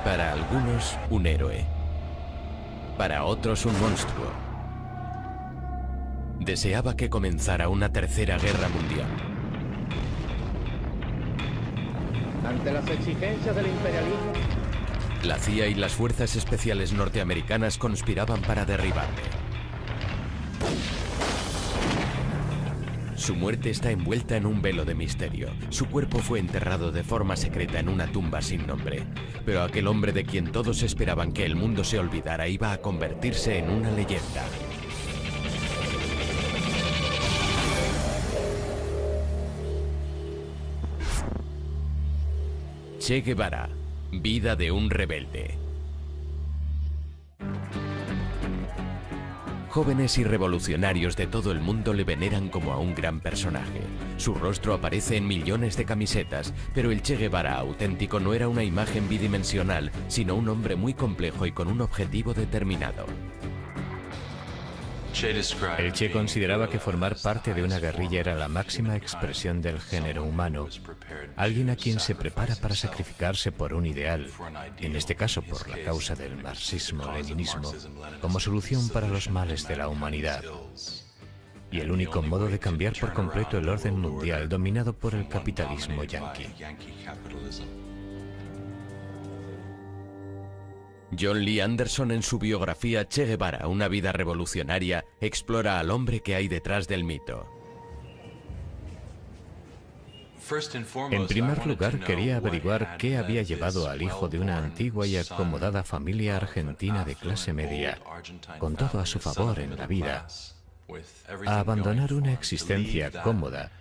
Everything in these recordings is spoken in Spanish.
Para algunos, un héroe. Para otros, un monstruo. Deseaba que comenzara una tercera guerra mundial. Ante las exigencias del imperialismo, La CIA y las fuerzas especiales norteamericanas conspiraban para derribarle. Su muerte está envuelta en un velo de misterio. Su cuerpo fue enterrado de forma secreta en una tumba sin nombre. Pero aquel hombre de quien todos esperaban que el mundo se olvidara iba a convertirse en una leyenda. Che Guevara, vida de un rebelde. Jóvenes y revolucionarios de todo el mundo le veneran como a un gran personaje. Su rostro aparece en millones de camisetas, pero el Che Guevara auténtico no era una imagen bidimensional, sino un hombre muy complejo y con un objetivo determinado. El Che consideraba que formar parte de una guerrilla era la máxima expresión del género humano. Alguien a quien se prepara para sacrificarse por un ideal, en este caso por la causa del marxismo-leninismo, como solución para los males de la humanidad. Y el único modo de cambiar por completo el orden mundial dominado por el capitalismo yanqui. John Lee Anderson, en su biografía Che Guevara, una vida revolucionaria, explora al hombre que hay detrás del mito. En primer lugar, quería averiguar qué había llevado al hijo de una antigua y acomodada familia argentina de clase media, con todo a su favor en la vida, a abandonar una existencia cómoda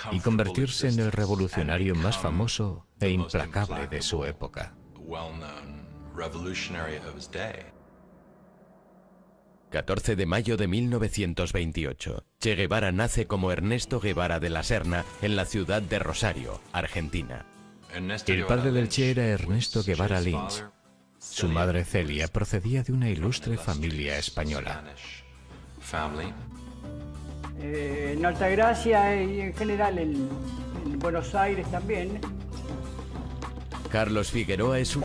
y convertirse en el revolucionario más famoso e implacable de su época. 14 de mayo de 1928. Che Guevara nace como Ernesto Guevara de la Serna en la ciudad de Rosario, Argentina. El padre del Che era Ernesto Guevara Lynch. Su madre Celia procedía de una ilustre familia española. en Altagracia y en general en Buenos Aires también. Carlos Figueroa es un...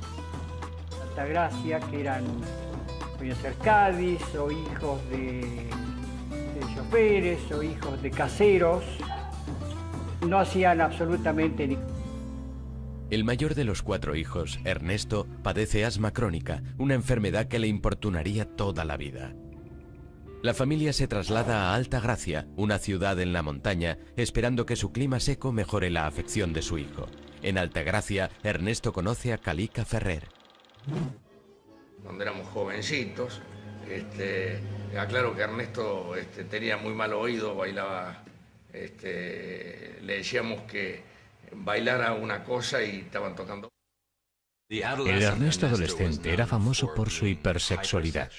Altagracia, que eran, podían ser Cádiz, o hijos de choferes, o hijos de caseros. No hacían absolutamente ni... El mayor de los 4 hijos, Ernesto, padece asma crónica, una enfermedad que le importunaría toda la vida. La familia se traslada a Altagracia, una ciudad en la montaña, esperando que su clima seco mejore la afección de su hijo. En Altagracia, Ernesto conoce a Calica Ferrer. Cuando éramos jovencitos, aclaro que Ernesto tenía muy mal oído, bailaba, le decíamos que bailara una cosa y estaban tocando. El Ernesto adolescente era famoso por su hipersexualidad.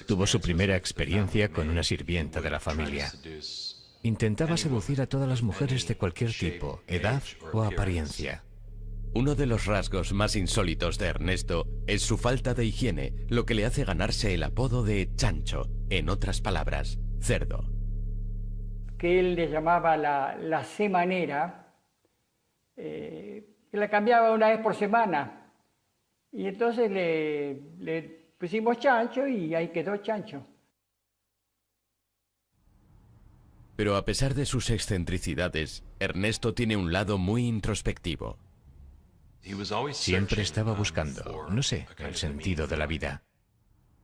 Tuvo su primera experiencia con una sirvienta de la familia. Intentaba seducir a todas las mujeres de cualquier tipo, edad o apariencia. Uno de los rasgos más insólitos de Ernesto es su falta de higiene, lo que le hace ganarse el apodo de chancho, en otras palabras, cerdo. Que él le llamaba la semanera, que la cambiaba una vez por semana. Y entonces le pusimos chancho y ahí quedó chancho. Pero a pesar de sus excentricidades, Ernesto tiene un lado muy introspectivo. Siempre estaba buscando, no sé, el sentido de la vida.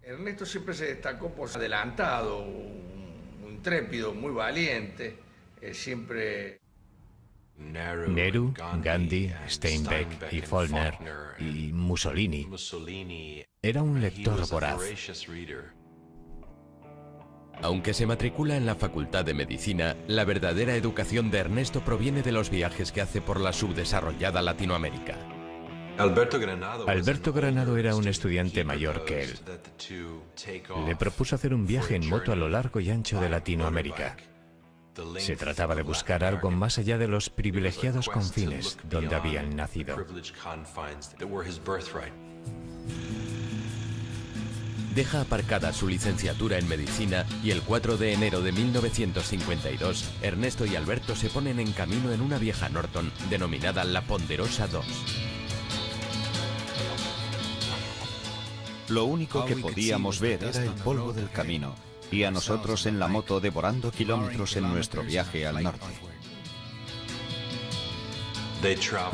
Ernesto siempre se destacó por ser adelantado, muy intrépido, muy valiente, siempre... Nehru, Gandhi, Steinbeck y Follner y Mussolini. Era un lector voraz. Aunque se matricula en la Facultad de Medicina, la verdadera educación de Ernesto proviene de los viajes que hace por la subdesarrollada Latinoamérica. Alberto Granado era un estudiante mayor que él. Le propuso hacer un viaje en moto a lo largo y ancho de Latinoamérica. Se trataba de buscar algo más allá de los privilegiados confines donde habían nacido. Deja aparcada su licenciatura en medicina y el 4 de enero de 1952, Ernesto y Alberto se ponen en camino en una vieja Norton denominada La Ponderosa II. Lo único que podíamos ver era el polvo del camino y a nosotros en la moto devorando kilómetros en nuestro viaje al norte.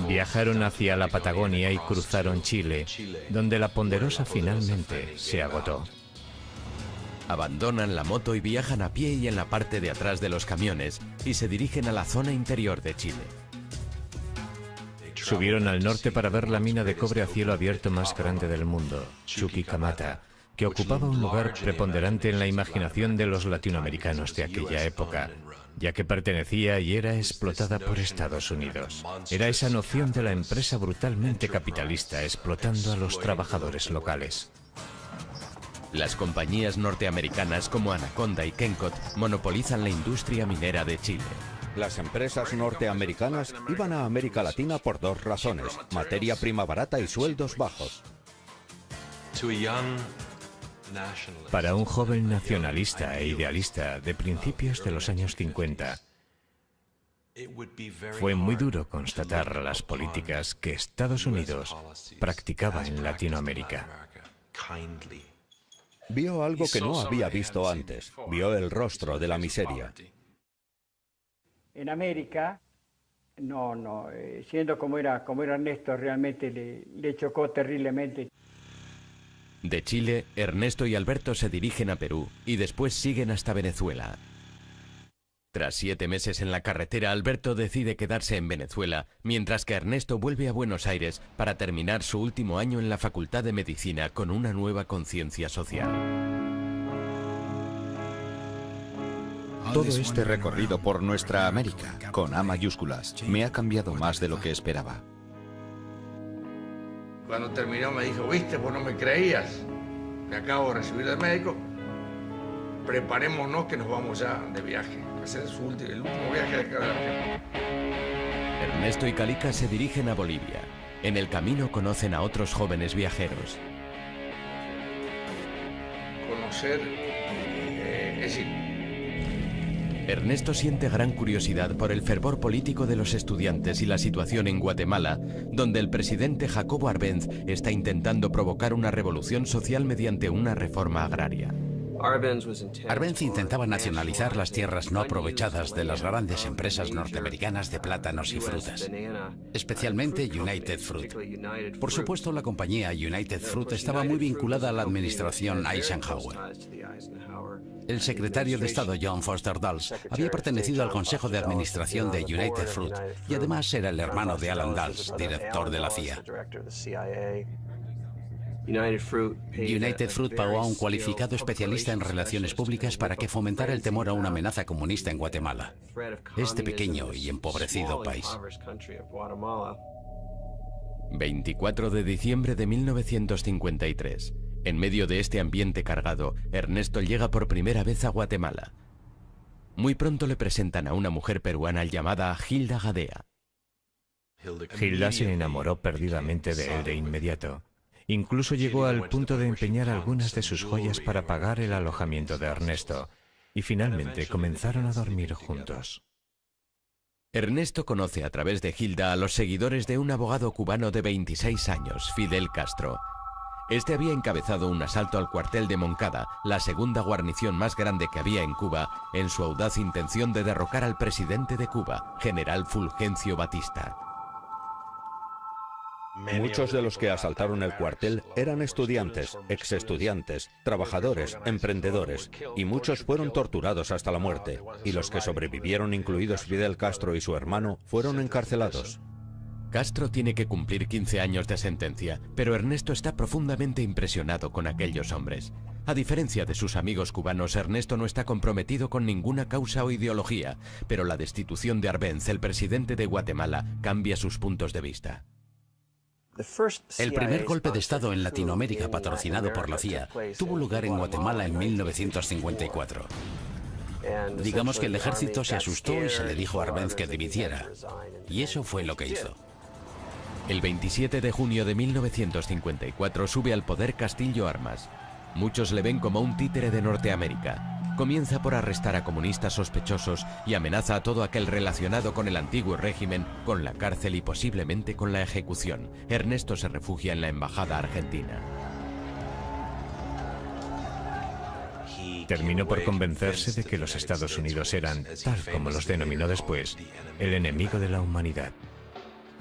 Viajaron hacia la Patagonia y cruzaron Chile, donde la Ponderosa finalmente se agotó. Abandonan la moto y viajan a pie y en la parte de atrás de los camiones y se dirigen a la zona interior de Chile. Subieron al norte para ver la mina de cobre a cielo abierto más grande del mundo, Chuquicamata, que ocupaba un lugar preponderante en la imaginación de los latinoamericanos de aquella época, ya que pertenecía y era explotada por Estados Unidos. Era esa noción de la empresa brutalmente capitalista explotando a los trabajadores locales. Las compañías norteamericanas como Anaconda y Kennecott monopolizan la industria minera de Chile. Las empresas norteamericanas iban a América Latina por dos razones: materia prima barata y sueldos bajos. Para un joven nacionalista e idealista de principios de los años 50, fue muy duro constatar las políticas que Estados Unidos practicaba en Latinoamérica. Vio algo que no había visto antes. Vio el rostro de la miseria. En América, siendo como era Ernesto, realmente le chocó terriblemente. De Chile, Ernesto y Alberto se dirigen a Perú y después siguen hasta Venezuela. Tras 7 meses en la carretera, Alberto decide quedarse en Venezuela, mientras que Ernesto vuelve a Buenos Aires para terminar su último año en la Facultad de Medicina con una nueva conciencia social. Todo este recorrido por nuestra América, con A mayúsculas, me ha cambiado más de lo que esperaba. Cuando terminó me dijo, ¿viste? Vos no me creías. Me acabo de recibir del médico. Preparémonos que nos vamos ya de viaje. Ese es el último viaje de acá de la Argentina. Ernesto y Calica se dirigen a Bolivia. En el camino conocen a otros jóvenes viajeros. Conocer, es decir, Ernesto siente gran curiosidad por el fervor político de los estudiantes y la situación en Guatemala, donde el presidente Jacobo Arbenz está intentando provocar una revolución social mediante una reforma agraria. Arbenz intentaba nacionalizar las tierras no aprovechadas de las grandes empresas norteamericanas de plátanos y frutas, especialmente United Fruit. Por supuesto, la compañía United Fruit estaba muy vinculada a la administración Eisenhower. El secretario de Estado John Foster Dulles había pertenecido al Consejo de Administración de United Fruit y además era el hermano de Alan Dulles, director de la CIA. United Fruit pagó a un cualificado especialista en relaciones públicas para que fomentara el temor a una amenaza comunista en Guatemala, este pequeño y empobrecido país. 24 de diciembre de 1953. En medio de este ambiente cargado, Ernesto llega por primera vez a Guatemala. Muy pronto le presentan a una mujer peruana llamada Hilda Gadea. Hilda se enamoró perdidamente de él de inmediato. Incluso llegó al punto de empeñar algunas de sus joyas para pagar el alojamiento de Ernesto, y finalmente comenzaron a dormir juntos. Ernesto conoce a través de Hilda a los seguidores de un abogado cubano de 26 años, Fidel Castro. Este había encabezado un asalto al cuartel de Moncada, la segunda guarnición más grande que había en Cuba, en su audaz intención de derrocar al presidente de Cuba, general Fulgencio Batista. Muchos de los que asaltaron el cuartel eran estudiantes, exestudiantes, trabajadores, emprendedores, y muchos fueron torturados hasta la muerte, y los que sobrevivieron, incluidos Fidel Castro y su hermano, fueron encarcelados. Castro tiene que cumplir 15 años de sentencia, pero Ernesto está profundamente impresionado con aquellos hombres. A diferencia de sus amigos cubanos, Ernesto no está comprometido con ninguna causa o ideología, pero la destitución de Arbenz, el presidente de Guatemala, cambia sus puntos de vista. El primer golpe de Estado en Latinoamérica patrocinado por la CIA tuvo lugar en Guatemala en 1954. Digamos que el ejército se asustó y se le dijo a Arbenz que dimitiera, y eso fue lo que hizo. El 27 de junio de 1954 sube al poder Castillo Armas. Muchos le ven como un títere de Norteamérica. Comienza por arrestar a comunistas sospechosos y amenaza a todo aquel relacionado con el antiguo régimen con la cárcel y posiblemente con la ejecución. Ernesto se refugia en la embajada argentina. terminó por convencerse de que los Estados Unidos eran, tal como los denominó después, el enemigo de la humanidad.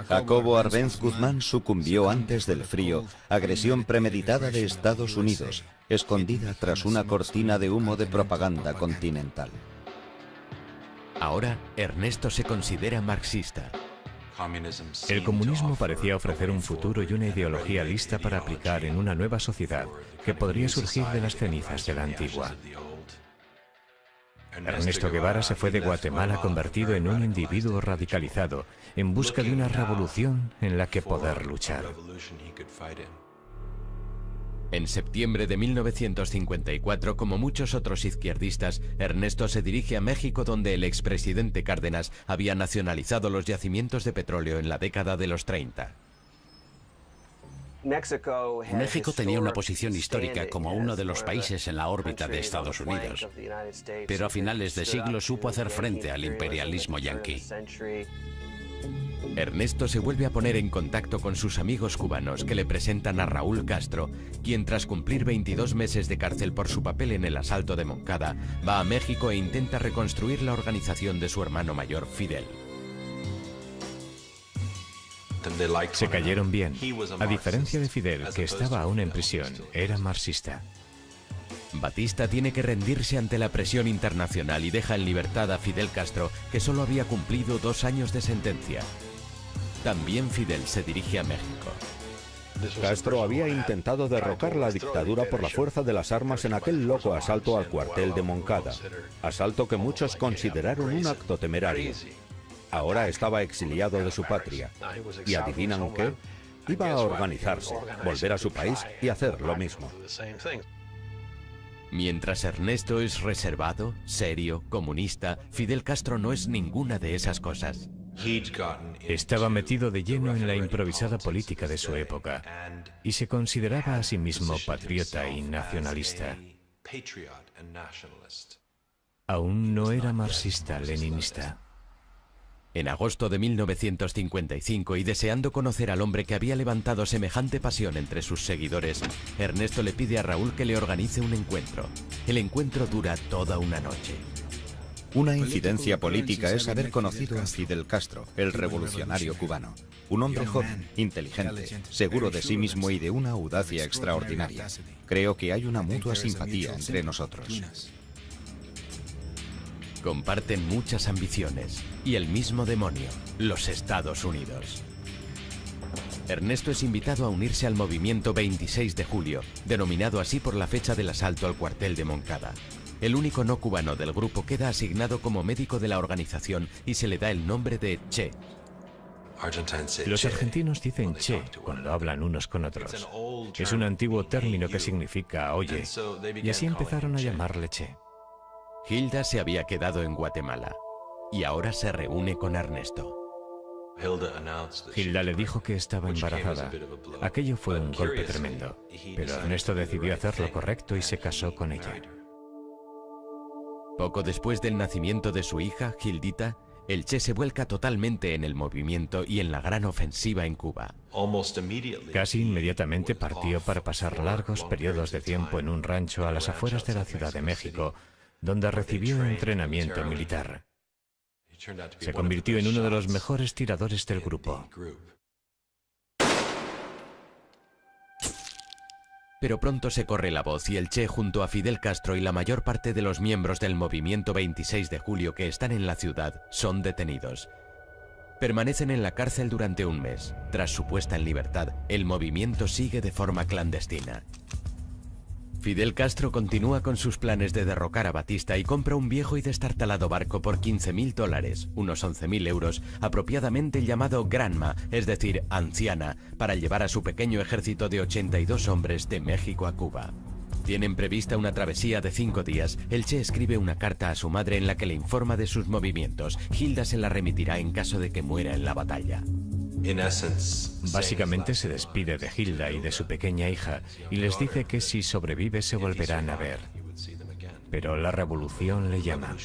Jacobo Arbenz Guzmán sucumbió antes del frío, agresión premeditada de Estados Unidos, escondida tras una cortina de humo de propaganda continental. Ahora, Ernesto se considera marxista. El comunismo parecía ofrecer un futuro y una ideología lista para aplicar en una nueva sociedad que podría surgir de las cenizas de la antigua. Ernesto Guevara se fue de Guatemala convertido en un individuo radicalizado, en busca de una revolución en la que poder luchar. En septiembre de 1954, como muchos otros izquierdistas, Ernesto se dirige a México, donde el expresidente Cárdenas había nacionalizado los yacimientos de petróleo en la década de los 30. México tenía una posición histórica como uno de los países en la órbita de Estados Unidos, pero a finales de siglo supo hacer frente al imperialismo yanqui. Ernesto se vuelve a poner en contacto con sus amigos cubanos, que le presentan a Raúl Castro, quien tras cumplir 22 meses de cárcel por su papel en el asalto de Moncada, va a México e intenta reconstruir la organización de su hermano mayor, Fidel. Se cayeron bien. A diferencia de Fidel, que estaba aún en prisión, era marxista. Batista tiene que rendirse ante la presión internacional y deja en libertad a Fidel Castro, que solo había cumplido 2 años de sentencia. También Fidel se dirige a México. Castro había intentado derrocar la dictadura por la fuerza de las armas en aquel loco asalto al cuartel de Moncada, asalto que muchos consideraron un acto temerario. Ahora estaba exiliado de su patria, y ¿adivinan qué? Iba a organizarse, volver a su país y hacer lo mismo. Mientras Ernesto es reservado, serio, comunista, Fidel Castro no es ninguna de esas cosas. Estaba metido de lleno en la improvisada política de su época y se consideraba a sí mismo patriota y nacionalista. Aún no era marxista-leninista. En agosto de 1955, y deseando conocer al hombre que había levantado semejante pasión entre sus seguidores, Ernesto le pide a Raúl que le organice un encuentro. El encuentro dura toda una noche. Una incidencia política es haber conocido a Fidel Castro, el revolucionario cubano. Un hombre joven, inteligente, seguro de sí mismo y de una audacia extraordinaria. Creo que hay una mutua simpatía entre nosotros. Comparten muchas ambiciones y el mismo demonio, los Estados Unidos. Ernesto es invitado a unirse al movimiento 26 de julio, denominado así por la fecha del asalto al cuartel de Moncada. El único no cubano del grupo queda asignado como médico de la organización y se le da el nombre de Che. Los argentinos dicen Che cuando hablan unos con otros. Es un antiguo término que significa oye, y así empezaron a llamarle Che. Hilda se había quedado en Guatemala y ahora se reúne con Ernesto. Hilda le dijo que estaba embarazada. Aquello fue un golpe tremendo, pero Ernesto decidió hacer lo correcto y se casó con ella. Poco después del nacimiento de su hija, Hildita, el Che se vuelca totalmente en el movimiento y en la gran ofensiva en Cuba. Casi inmediatamente partió para pasar largos periodos de tiempo en un rancho a las afueras de la Ciudad de México, donde recibió entrenamiento militar. Se convirtió en uno de los mejores tiradores del grupo. Pero pronto se corre la voz y el Che, junto a Fidel Castro y la mayor parte de los miembros del movimiento 26 de julio que están en la ciudad, son detenidos. Permanecen en la cárcel durante un mes. Tras su puesta en libertad, el movimiento sigue de forma clandestina. Fidel Castro continúa con sus planes de derrocar a Batista y compra un viejo y destartalado barco por $15.000, unos 11.000 euros, apropiadamente llamado Granma, es decir, anciana, para llevar a su pequeño ejército de 82 hombres de México a Cuba. Tienen prevista una travesía de 5 días. El Che escribe una carta a su madre en la que le informa de sus movimientos. Hilda se la remitirá en caso de que muera en la batalla. Básicamente se despide de Hilda y de su pequeña hija y les dice que si sobrevive se volverán a ver. Pero la revolución le llama.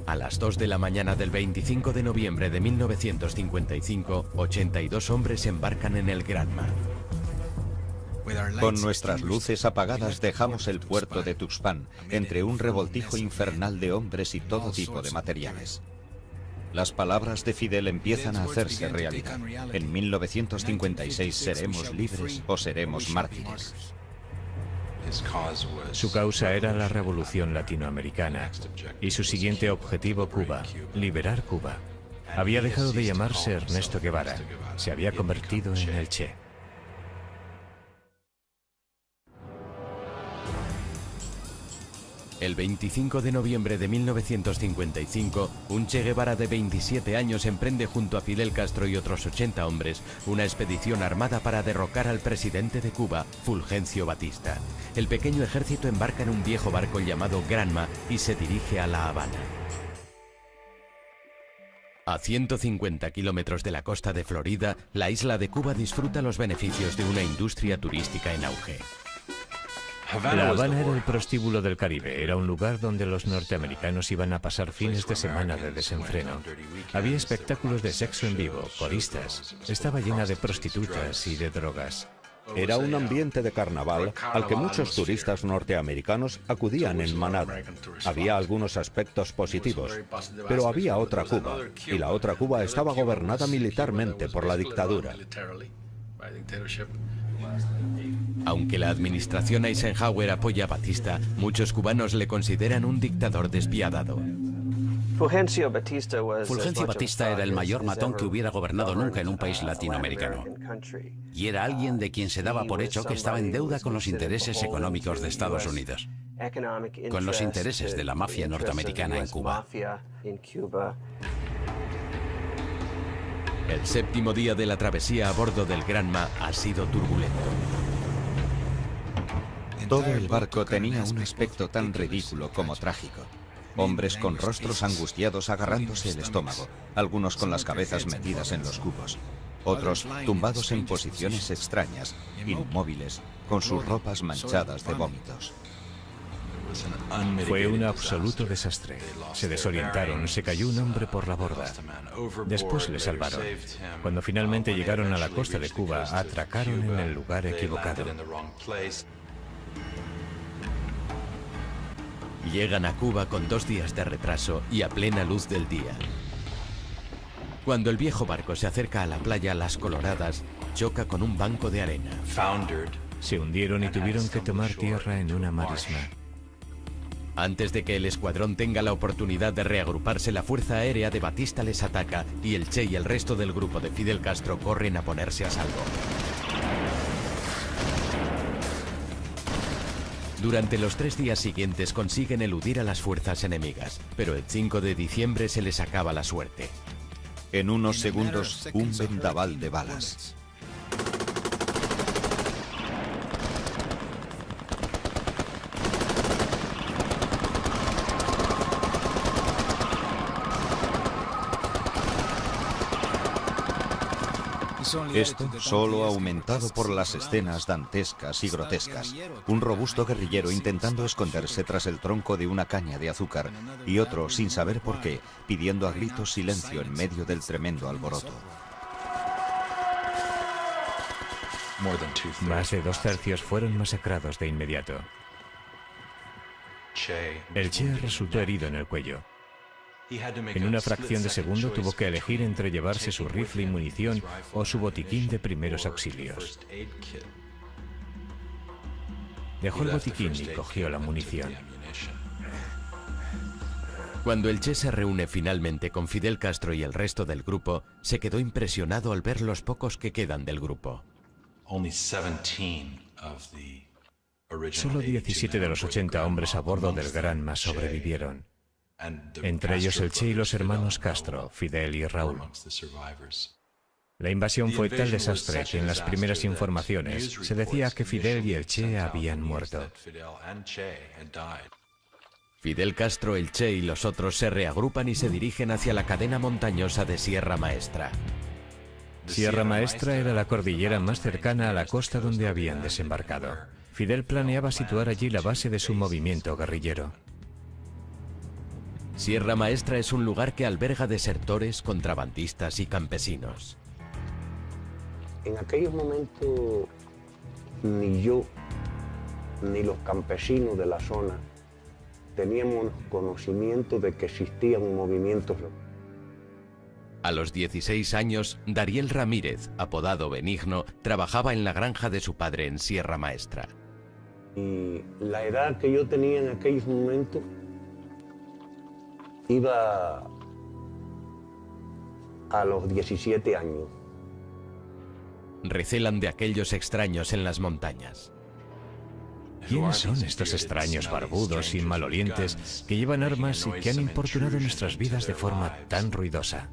A las 2 de la mañana del 25 de noviembre de 1955, 82 hombres embarcan en el Granma. Con nuestras luces apagadas dejamos el puerto de Tuxpan, entre un revoltijo infernal de hombres y todo tipo de materiales. Las palabras de Fidel empiezan a hacerse realidad. En 1956 seremos libres o seremos mártires. Su causa era la revolución latinoamericana y su siguiente objetivo Cuba, liberar Cuba. Había dejado de llamarse Ernesto Guevara, se había convertido en el Che. El 25 de noviembre de 1955, un Che Guevara de 27 años emprende junto a Fidel Castro y otros 80 hombres una expedición armada para derrocar al presidente de Cuba, Fulgencio Batista. El pequeño ejército embarca en un viejo barco llamado Granma y se dirige a La Habana. A 150 kilómetros de la costa de Florida, la isla de Cuba disfruta los beneficios de una industria turística en auge. La Habana era el prostíbulo del Caribe, era un lugar donde los norteamericanos iban a pasar fines de semana de desenfreno. Había espectáculos de sexo en vivo, coristas, estaba llena de prostitutas y de drogas. Era un ambiente de carnaval al que muchos turistas norteamericanos acudían en manada. Había algunos aspectos positivos, pero había otra Cuba, y la otra Cuba estaba gobernada militarmente por la dictadura. Aunque la administración Eisenhower apoya a Batista, muchos cubanos le consideran un dictador despiadado. Fulgencio Batista era el mayor matón que hubiera gobernado nunca en un país latinoamericano. Y era alguien de quien se daba por hecho que estaba en deuda con los intereses económicos de Estados Unidos, con los intereses de la mafia norteamericana en Cuba. El séptimo día de la travesía a bordo del Granma ha sido turbulento. Todo el barco tenía un aspecto tan ridículo como trágico. Hombres con rostros angustiados agarrándose el estómago, algunos con las cabezas metidas en los cubos, otros tumbados en posiciones extrañas, inmóviles, con sus ropas manchadas de vómitos. Fue un absoluto desastre. Se desorientaron, se cayó un hombre por la borda. Después le salvaron. Cuando finalmente llegaron a la costa de Cuba, atracaron en el lugar equivocado. Llegan a Cuba con 2 días de retraso y a plena luz del día. Cuando el viejo barco se acerca a la playa Las Coloradas, choca con un banco de arena. Se hundieron y tuvieron que tomar tierra en una marisma. Antes de que el escuadrón tenga la oportunidad de reagruparse, la Fuerza Aérea de Batista les ataca y el Che y el resto del grupo de Fidel Castro corren a ponerse a salvo. Durante los 3 días siguientes consiguen eludir a las fuerzas enemigas, pero el 5 de diciembre se les acaba la suerte. En unos segundos, un vendaval de balas. Esto solo aumentado por las escenas dantescas y grotescas. Un robusto guerrillero intentando esconderse tras el tronco de una caña de azúcar y otro, sin saber por qué, pidiendo a gritos silencio en medio del tremendo alboroto. Más de 2/3 fueron masacrados de inmediato. El Che resultó herido en el cuello. En una fracción de segundo tuvo que elegir entre llevarse su rifle y munición o su botiquín de primeros auxilios. Dejó el botiquín y cogió la munición. Cuando el Che se reúne finalmente con Fidel Castro y el resto del grupo, se quedó impresionado al ver los pocos que quedan del grupo. Solo 17 de los 80 hombres a bordo del Granma sobrevivieron. Entre ellos el Che y los hermanos Castro, Fidel y Raúl. La invasión fue tal desastre que en las primeras informaciones se decía que Fidel y el Che habían muerto. Fidel Castro, el Che y los otros se reagrupan y se dirigen hacia la cadena montañosa de Sierra Maestra. Sierra Maestra era la cordillera más cercana a la costa donde habían desembarcado. Fidel planeaba situar allí la base de su movimiento guerrillero. Sierra Maestra es un lugar que alberga desertores, contrabandistas y campesinos. En aquellos momentos ni yo, ni los campesinos de la zona teníamos conocimiento de que existían movimientos. A los 16 años, Dariel Ramírez, apodado Benigno, trabajaba en la granja de su padre en Sierra Maestra. Y la edad que yo tenía en aquellos momentos iba a los 17 años. Recelan de aquellos extraños en las montañas. ¿Quiénes son estos extraños barbudos y malolientes que llevan armas y que han importunado nuestras vidas de forma tan ruidosa?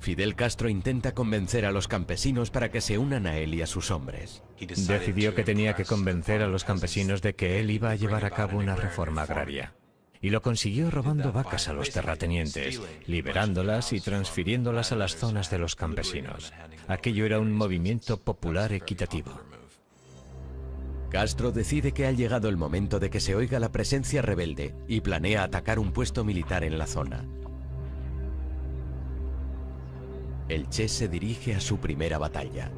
Fidel Castro intenta convencer a los campesinos para que se unan a él y a sus hombres. Decidió que tenía que convencer a los campesinos de que él iba a llevar a cabo una reforma agraria. Y lo consiguió robando vacas a los terratenientes, liberándolas y transfiriéndolas a las zonas de los campesinos. Aquello era un movimiento popular equitativo. Castro decide que ha llegado el momento de que se oiga la presencia rebelde y planea atacar un puesto militar en la zona. El Che se dirige a su primera batalla.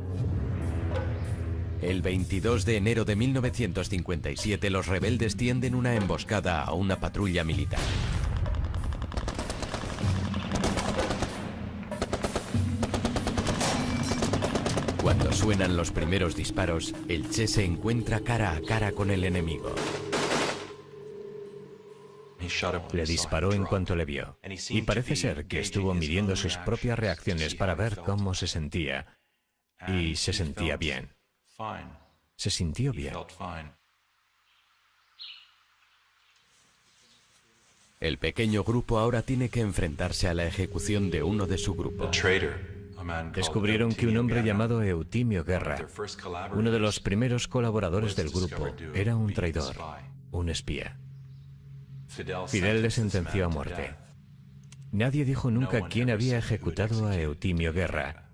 El 22 de enero de 1957, los rebeldes tienden una emboscada a una patrulla militar. Cuando suenan los primeros disparos, el Che se encuentra cara a cara con el enemigo. Le disparó en cuanto le vio, y parece ser que estuvo midiendo sus propias reacciones para ver cómo se sentía, y se sentía bien. Se sintió bien. El pequeño grupo ahora tiene que enfrentarse a la ejecución de uno de su grupo. Descubrieron que un hombre llamado Eutimio Guerra, uno de los primeros colaboradores del grupo, era un traidor, un espía. Fidel le sentenció a muerte. Nadie dijo nunca quién había ejecutado a Eutimio Guerra,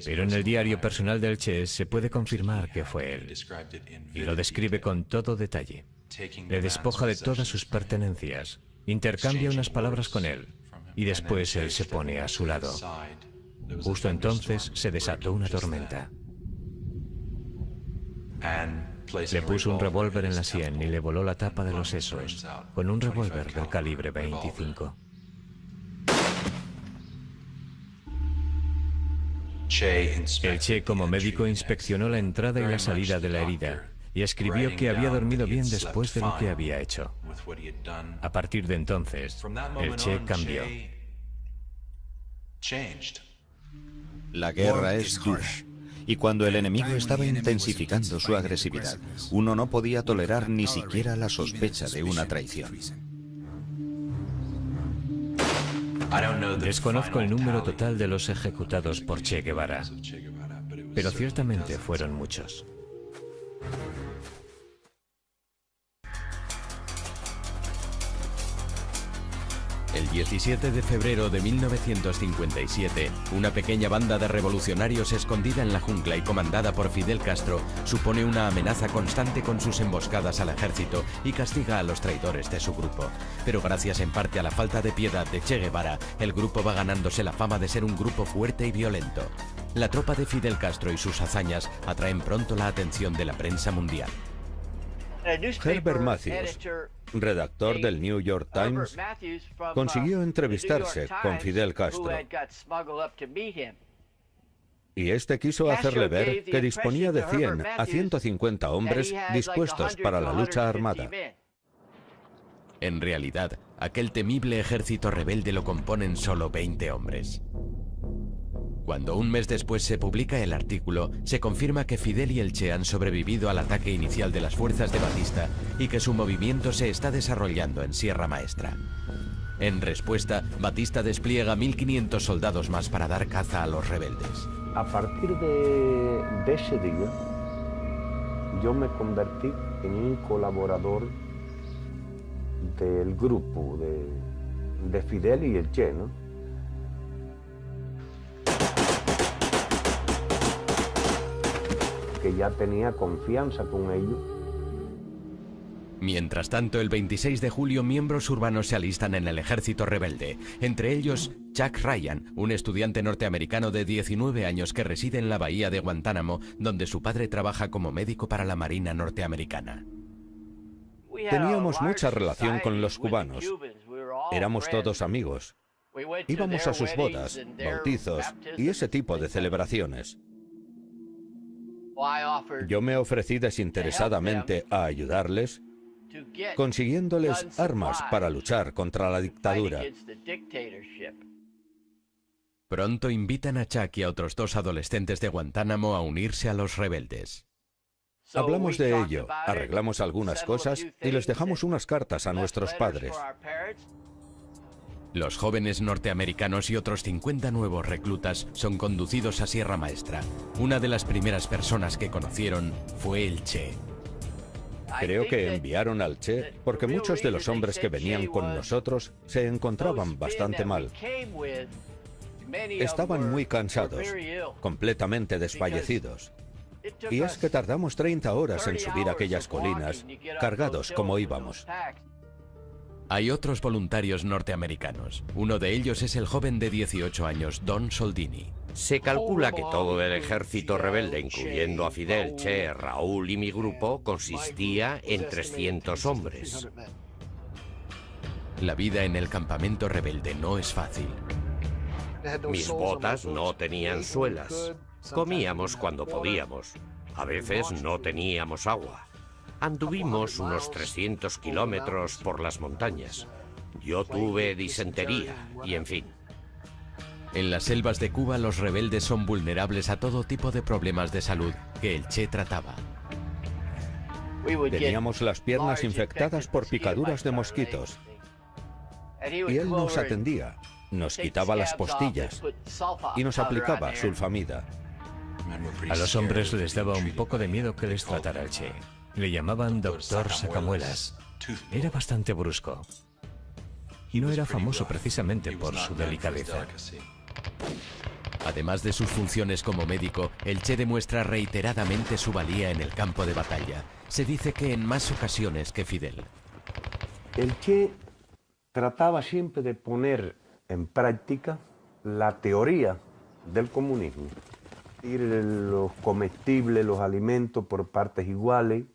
pero en el diario personal del Che se puede confirmar que fue él, y lo describe con todo detalle. Le despoja de todas sus pertenencias, intercambia unas palabras con él, y después él se pone a su lado. Justo entonces se desató una tormenta. Le puso un revólver en la sien y le voló la tapa de los sesos con un revólver del calibre 25. El Che, como médico, inspeccionó la entrada y la salida de la herida y escribió que había dormido bien después de lo que había hecho. A partir de entonces, el Che cambió. La guerra es dura. Y cuando el enemigo estaba intensificando su agresividad, uno no podía tolerar ni siquiera la sospecha de una traición. Desconozco el número total de los ejecutados por Che Guevara, pero ciertamente fueron muchos. El 17 de febrero de 1957, una pequeña banda de revolucionarios escondida en la jungla y comandada por Fidel Castro supone una amenaza constante con sus emboscadas al ejército y castiga a los traidores de su grupo. Pero gracias en parte a la falta de piedad de Che Guevara, el grupo va ganándose la fama de ser un grupo fuerte y violento. La tropa de Fidel Castro y sus hazañas atraen pronto la atención de la prensa mundial. Herbert Matthews, redactor del New York Times, consiguió entrevistarse con Fidel Castro. Y este quiso hacerle ver que disponía de 100 a 150 hombres dispuestos para la lucha armada. En realidad, aquel temible ejército rebelde lo componen solo 20 hombres. Cuando un mes después se publica el artículo, se confirma que Fidel y el Che han sobrevivido al ataque inicial de las fuerzas de Batista y que su movimiento se está desarrollando en Sierra Maestra. En respuesta, Batista despliega 1.500 soldados más para dar caza a los rebeldes. A partir de ese día, yo me convertí en un colaborador del grupo de Fidel y el Che, ¿no? Que ya tenía confianza con ellos Mientras tanto, el 26 de julio, miembros urbanos se alistan en el ejército rebelde. Entre ellos, Chuck Ryan, un estudiante norteamericano de 19 años que reside en la bahía de Guantánamo, donde su padre trabaja como médico para la Marina norteamericana. Teníamos mucha relación con los cubanos. Éramos todos amigos. Íbamos a sus bodas, bautizos y ese tipo de celebraciones. Yo me ofrecí desinteresadamente a ayudarles, consiguiéndoles armas para luchar contra la dictadura. Pronto invitan a Chuck y a otros 2 adolescentes de Guantánamo a unirse a los rebeldes. Hablamos de ello, arreglamos algunas cosas y les dejamos unas cartas a nuestros padres. Los jóvenes norteamericanos y otros 50 nuevos reclutas son conducidos a Sierra Maestra. Una de las primeras personas que conocieron fue el Che. Creo que enviaron al Che porque muchos de los hombres que venían con nosotros se encontraban bastante mal. Estaban muy cansados, completamente desfallecidos. Y es que tardamos 30 horas en subir aquellas colinas, cargados como íbamos. Hay otros voluntarios norteamericanos. Uno de ellos es el joven de 18 años, Don Soldini. Se calcula que todo el ejército rebelde, incluyendo a Fidel, Che, Raúl y mi grupo, consistía en 300 hombres. La vida en el campamento rebelde no es fácil. Mis botas no tenían suelas. Comíamos cuando podíamos. A veces no teníamos agua. Anduvimos unos 300 kilómetros por las montañas. Yo tuve disentería y en fin. En las selvas de Cuba, los rebeldes son vulnerables a todo tipo de problemas de salud que el Che trataba. Teníamos las piernas infectadas por picaduras de mosquitos. Y él nos atendía, nos quitaba las postillas y nos aplicaba sulfamida. A los hombres les daba un poco de miedo que les tratara el Che. Le llamaban Doctor Sacamuelas. Era bastante brusco. Y no era famoso precisamente por su delicadeza. Además de sus funciones como médico, el Che demuestra reiteradamente su valía en el campo de batalla. Se dice que en más ocasiones que Fidel. El Che trataba siempre de poner en práctica la teoría del comunismo. Los comestibles, los alimentos por partes iguales.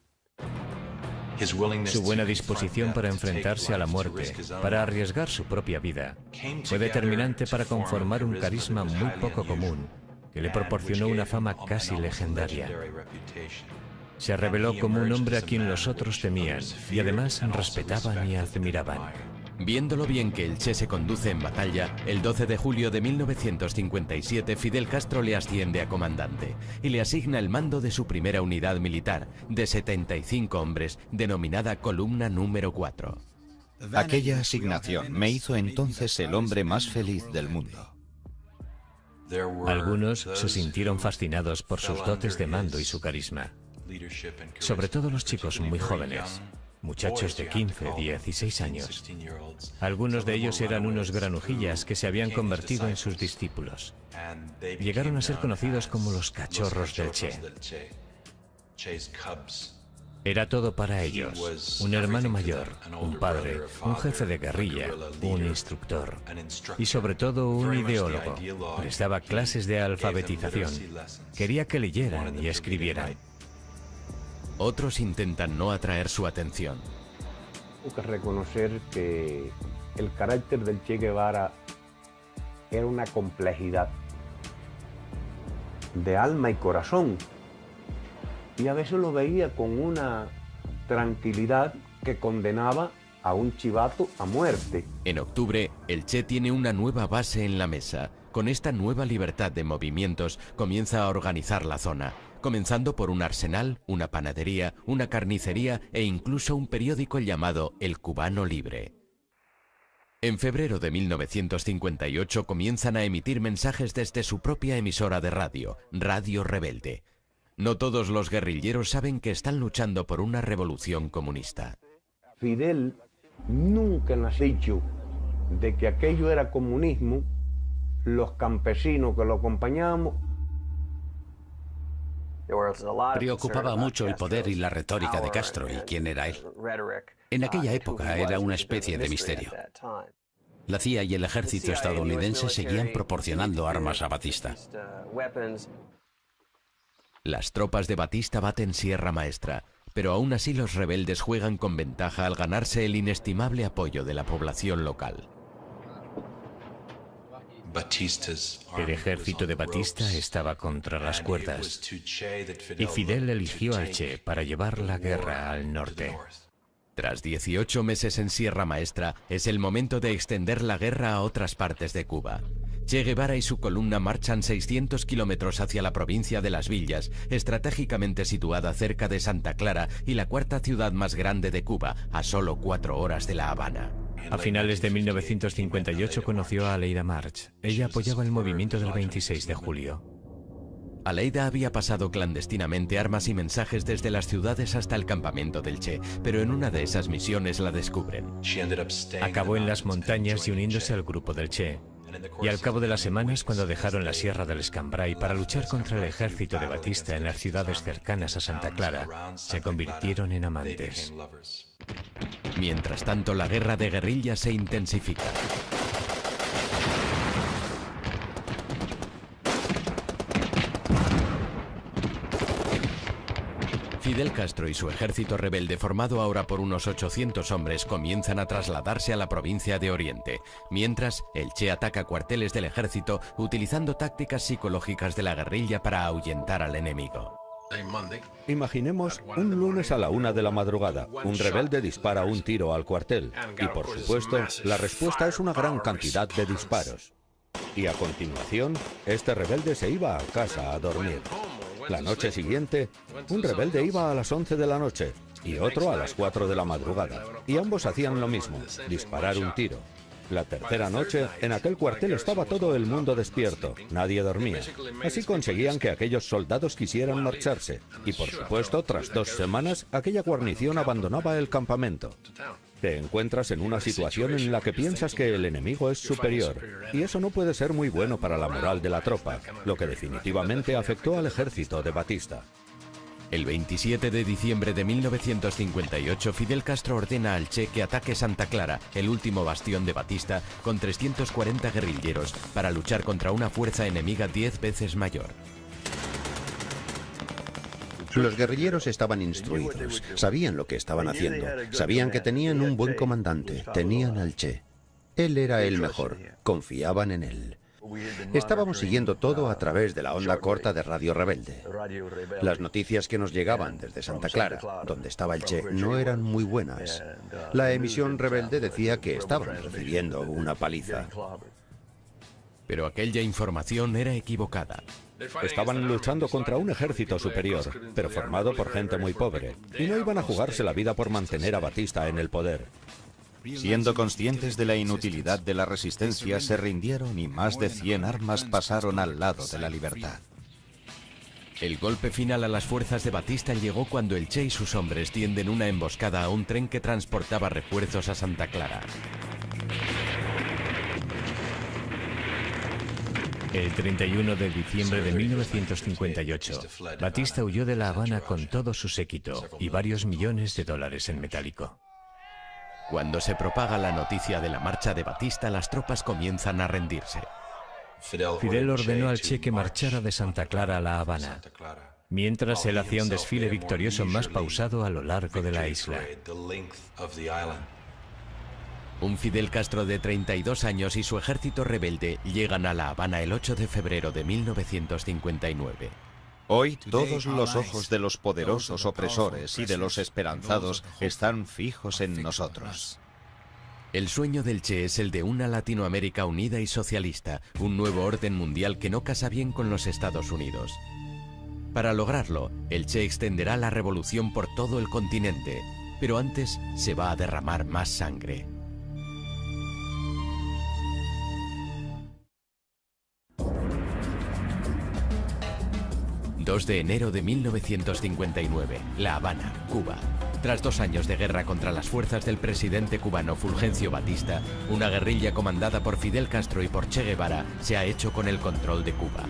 Su buena disposición para enfrentarse a la muerte, para arriesgar su propia vida, fue determinante para conformar un carisma muy poco común, que le proporcionó una fama casi legendaria. Se reveló como un hombre a quien los otros temían y además respetaban y admiraban. Viéndolo bien que el Che se conduce en batalla, el 12 de julio de 1957 Fidel Castro le asciende a comandante y le asigna el mando de su primera unidad militar, de 75 hombres, denominada Columna número 4. Aquella asignación me hizo entonces el hombre más feliz del mundo. Algunos se sintieron fascinados por sus dotes de mando y su carisma, sobre todo los chicos muy jóvenes. Muchachos de 15, 16 años. Algunos de ellos eran unos granujillas que se habían convertido en sus discípulos. Llegaron a ser conocidos como los cachorros del Che. Era todo para ellos. Un hermano mayor, un padre, un jefe de guerrilla, un instructor y sobre todo un ideólogo. Les daba clases de alfabetización. Quería que leyeran y escribieran. Otros intentan no atraer su atención. Tengo que reconocer que el carácter del Che Guevara era una complejidad de alma y corazón. Y a veces lo veía con una tranquilidad que condenaba a un chivato a muerte. En octubre, el Che tiene una nueva base en la mesa. Con esta nueva libertad de movimientos, comienza a organizar la zona, comenzando por un arsenal, una panadería, una carnicería e incluso un periódico llamado El Cubano Libre. En febrero de 1958 comienzan a emitir mensajes desde su propia emisora de radio, Radio Rebelde. No todos los guerrilleros saben que están luchando por una revolución comunista. Fidel nunca nos ha dicho de que aquello era comunismo. Los campesinos que lo acompañamos Preocupaba mucho el poder y la retórica de Castro y quién era él. En aquella época era una especie de misterio. La CIA y el ejército estadounidense seguían proporcionando armas a Batista. Las tropas de Batista baten Sierra Maestra, pero aún así los rebeldes juegan con ventaja al ganarse el inestimable apoyo de la población local. El ejército de Batista estaba contra las cuerdas y Fidel eligió al Che para llevar la guerra al norte. Tras 18 meses en Sierra Maestra, es el momento de extender la guerra a otras partes de Cuba. Che Guevara y su columna marchan 600 kilómetros hacia la provincia de Las Villas, estratégicamente situada cerca de Santa Clara y la cuarta ciudad más grande de Cuba, a solo 4 horas de La Habana. A finales de 1958 conoció a Aleida March. Ella apoyaba el movimiento del 26 de julio. Aleida había pasado clandestinamente armas y mensajes desde las ciudades hasta el campamento del Che, pero en una de esas misiones la descubren. Acabó en las montañas y uniéndose al grupo del Che. Y al cabo de las semanas, cuando dejaron la Sierra del Escambray para luchar contra el ejército de Batista en las ciudades cercanas a Santa Clara, se convirtieron en amantes. Mientras tanto, la guerra de guerrilla se intensifica. Fidel Castro y su ejército rebelde, formado ahora por unos 800 hombres, comienzan a trasladarse a la provincia de Oriente. Mientras, el Che ataca cuarteles del ejército utilizando tácticas psicológicas de la guerrilla para ahuyentar al enemigo. Imaginemos un lunes a la 1 de la madrugada. Un rebelde dispara un tiro al cuartel. Y por supuesto, la respuesta es una gran cantidad de disparos. Y a continuación, este rebelde se iba a casa a dormir. La noche siguiente, un rebelde iba a las 11 de la noche y otro a las 4 de la madrugada. Y ambos hacían lo mismo, disparar un tiro. La tercera noche, en aquel cuartel estaba todo el mundo despierto, nadie dormía. Así conseguían que aquellos soldados quisieran marcharse. Y por supuesto, tras 2 semanas, aquella guarnición abandonaba el campamento. Te encuentras en una situación en la que piensas que el enemigo es superior, y eso no puede ser muy bueno para la moral de la tropa, lo que definitivamente afectó al ejército de Batista. El 27 de diciembre de 1958, Fidel Castro ordena al Che que ataque Santa Clara, el último bastión de Batista, con 340 guerrilleros, para luchar contra una fuerza enemiga 10 veces mayor. Los guerrilleros estaban instruidos, sabían lo que estaban haciendo, sabían que tenían un buen comandante, tenían al Che. Él era el mejor, confiaban en él. Estábamos siguiendo todo a través de la onda corta de Radio Rebelde. Las noticias que nos llegaban desde Santa Clara, donde estaba el Che, no eran muy buenas. La emisión rebelde decía que estaban recibiendo una paliza. Pero aquella información era equivocada. Estaban luchando contra un ejército superior, pero formado por gente muy pobre, y no iban a jugarse la vida por mantener a Batista en el poder. Siendo conscientes de la inutilidad de la resistencia, se rindieron y más de 100 armas pasaron al lado de la libertad. El golpe final a las fuerzas de Batista llegó cuando el Che y sus hombres tienden una emboscada a un tren que transportaba refuerzos a Santa Clara. El 31 de diciembre de 1958, Batista huyó de La Habana con todo su séquito y varios millones de dólares en metálico. Cuando se propaga la noticia de la marcha de Batista, las tropas comienzan a rendirse. Fidel ordenó al Che que marchara de Santa Clara a La Habana, mientras él hacía un desfile victorioso más pausado a lo largo de la isla. Un Fidel Castro de 32 años y su ejército rebelde llegan a La Habana el 8 de febrero de 1959. Hoy todos los ojos de los poderosos opresores y de los esperanzados están fijos en nosotros. El sueño del Che es el de una Latinoamérica unida y socialista, un nuevo orden mundial que no casa bien con los Estados Unidos. Para lograrlo, el Che extenderá la revolución por todo el continente, pero antes se va a derramar más sangre. ...2 de enero de 1959, La Habana, Cuba. Tras 2 años de guerra contra las fuerzas del presidente cubano Fulgencio Batista, una guerrilla comandada por Fidel Castro y por Che Guevara se ha hecho con el control de Cuba.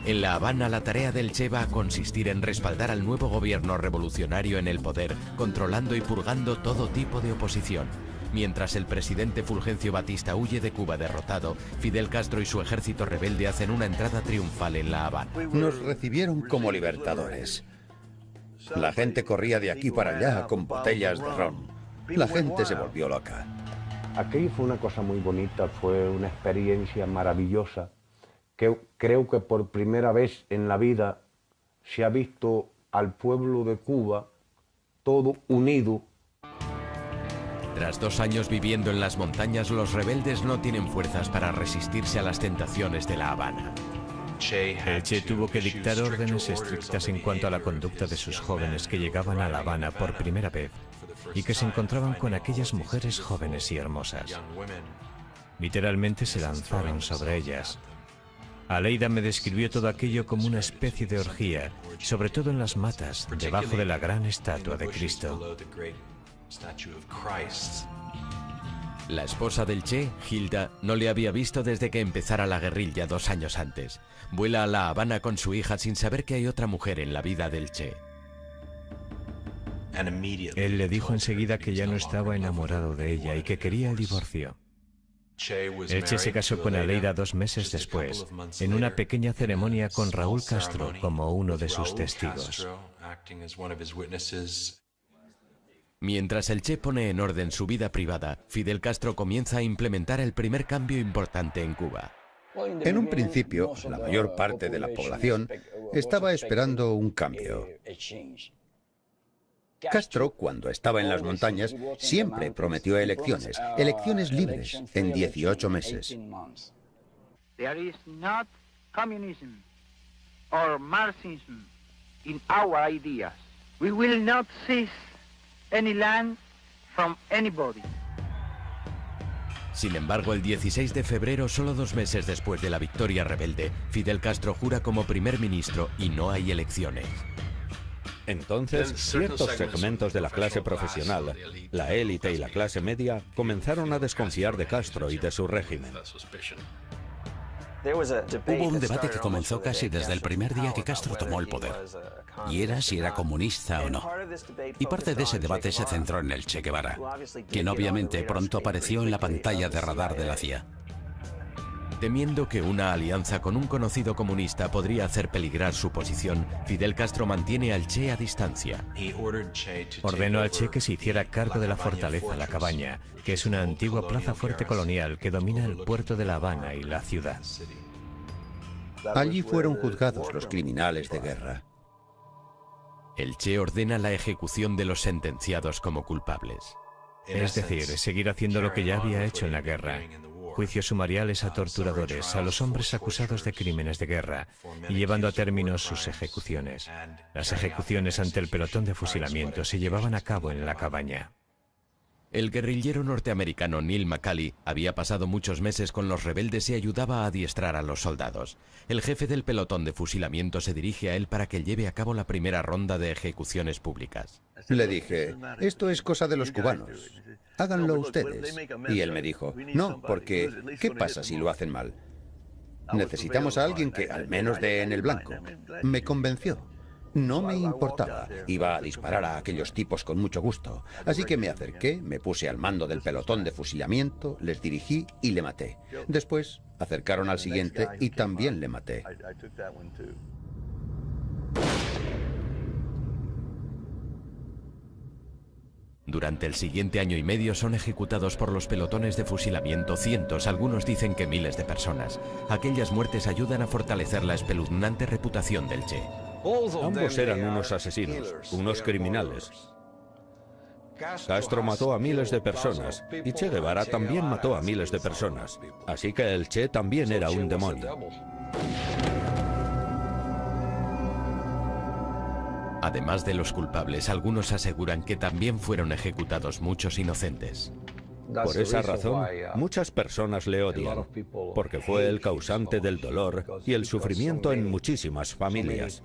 En La Habana, la tarea del Che va a consistir en respaldar al nuevo gobierno revolucionario en el poder, controlando y purgando todo tipo de oposición. Mientras el presidente Fulgencio Batista huye de Cuba derrotado, Fidel Castro y su ejército rebelde hacen una entrada triunfal en La Habana. Nos recibieron como libertadores. La gente corría de aquí para allá con botellas de ron. La gente se volvió loca. Aquello fue una cosa muy bonita, fue una experiencia maravillosa, que creo que por primera vez en la vida se ha visto al pueblo de Cuba todo unido. Tras 2 años viviendo en las montañas, los rebeldes no tienen fuerzas para resistirse a las tentaciones de La Habana. El Che tuvo que dictar órdenes estrictas en cuanto a la conducta de sus jóvenes que llegaban a La Habana por primera vez y que se encontraban con aquellas mujeres jóvenes y hermosas. Literalmente se lanzaron sobre ellas. Aleida me describió todo aquello como una especie de orgía, sobre todo en las matas, debajo de la gran estatua de Cristo. La esposa del Che, Hilda, no le había visto desde que empezara la guerrilla 2 años antes. Vuela a La Habana con su hija sin saber que hay otra mujer en la vida del Che. Él le dijo enseguida que ya no estaba enamorado de ella y que quería el divorcio. El Che se casó con Aleida 2 meses después, en una pequeña ceremonia con Raúl Castro como uno de sus testigos. Mientras el Che pone en orden su vida privada, Fidel Castro comienza a implementar el primer cambio importante en Cuba. En un principio, la mayor parte de la población estaba esperando un cambio. Castro, cuando estaba en las montañas, siempre prometió elecciones, elecciones libres, en 18 meses. There is not communism or Marxism in our ideas. We will not seize any land from anybody. Sin embargo, el 16 de febrero, solo 2 meses después de la victoria rebelde, Fidel Castro jura como primer ministro y no hay elecciones. Entonces, ciertos segmentos de la clase profesional, la élite y la clase media, comenzaron a desconfiar de Castro y de su régimen. Hubo un debate que comenzó casi desde el primer día que Castro tomó el poder, y era si era comunista o no. Y parte de ese debate se centró en el Che Guevara, quien obviamente pronto apareció en la pantalla de radar de la CIA. Temiendo que una alianza con un conocido comunista podría hacer peligrar su posición, Fidel Castro mantiene al Che a distancia. Ordenó al Che que se hiciera cargo de la fortaleza La Cabaña, que es una antigua plaza fuerte colonial que domina el puerto de La Habana y la ciudad. Allí fueron juzgados los criminales de guerra. El Che ordena la ejecución de los sentenciados como culpables. Es decir, seguir haciendo lo que ya había hecho en la guerra. Juicios sumariales a torturadores, a los hombres acusados de crímenes de guerra y llevando a término sus ejecuciones. Las ejecuciones ante el pelotón de fusilamiento se llevaban a cabo en La Cabaña. El guerrillero norteamericano Neil McCauley había pasado muchos meses con los rebeldes y ayudaba a adiestrar a los soldados. El jefe del pelotón de fusilamiento se dirige a él para que lleve a cabo la primera ronda de ejecuciones públicas. Le dije, esto es cosa de los cubanos, háganlo ustedes. Y él me dijo, no, porque ¿qué pasa si lo hacen mal? Necesitamos a alguien que al menos dé en el blanco. Me convenció. No me importaba. Iba a disparar a aquellos tipos con mucho gusto. Así que me acerqué, me puse al mando del pelotón de fusilamiento, les dirigí y le maté. Después acercaron al siguiente y también le maté. Durante el siguiente año y medio son ejecutados por los pelotones de fusilamiento cientos, algunos dicen que miles de personas. Aquellas muertes ayudan a fortalecer la espeluznante reputación del Che. Ambos eran unos asesinos, unos criminales. Castro mató a miles de personas y Che Guevara también mató a miles de personas. Así que el Che también era un demonio. Además de los culpables, algunos aseguran que también fueron ejecutados muchos inocentes. Por esa razón, muchas personas le odian, porque fue el causante del dolor y el sufrimiento en muchísimas familias.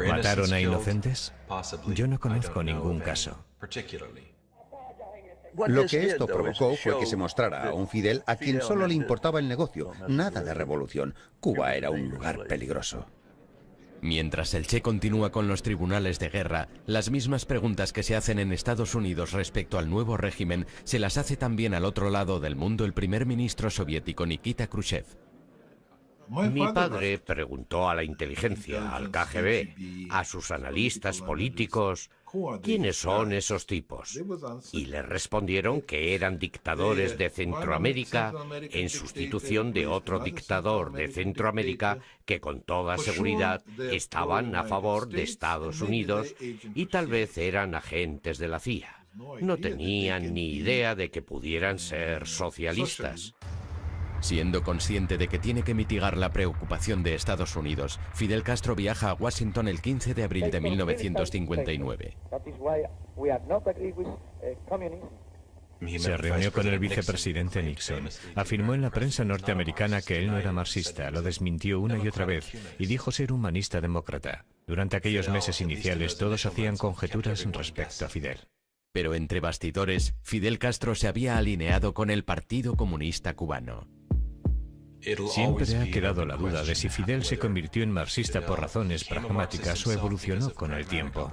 ¿Mataron a inocentes? Yo no conozco ningún caso. Lo que esto provocó fue que se mostrara a un Fidel a quien solo le importaba el negocio, nada de revolución. Cuba era un lugar peligroso. Mientras el Che continúa con los tribunales de guerra, las mismas preguntas que se hacen en Estados Unidos respecto al nuevo régimen se las hace también al otro lado del mundo el primer ministro soviético Nikita Khrushchev. Mi padre preguntó a la inteligencia, al KGB, a sus analistas políticos, ¿quiénes son esos tipos? Y le respondieron que eran dictadores de Centroamérica en sustitución de otro dictador de Centroamérica que con toda seguridad estaban a favor de Estados Unidos y tal vez eran agentes de la CIA. No tenían ni idea de que pudieran ser socialistas. Siendo consciente de que tiene que mitigar la preocupación de Estados Unidos, Fidel Castro viaja a Washington el 15 de abril de 1959. Se reunió con el vicepresidente Nixon. Afirmó en la prensa norteamericana que él no era marxista, lo desmintió una y otra vez y dijo ser humanista demócrata. Durante aquellos meses iniciales todos hacían conjeturas respecto a Fidel. Pero entre bastidores, Fidel Castro se había alineado con el Partido Comunista Cubano. Siempre ha quedado la duda de si Fidel se convirtió en marxista por razones pragmáticas o evolucionó con el tiempo.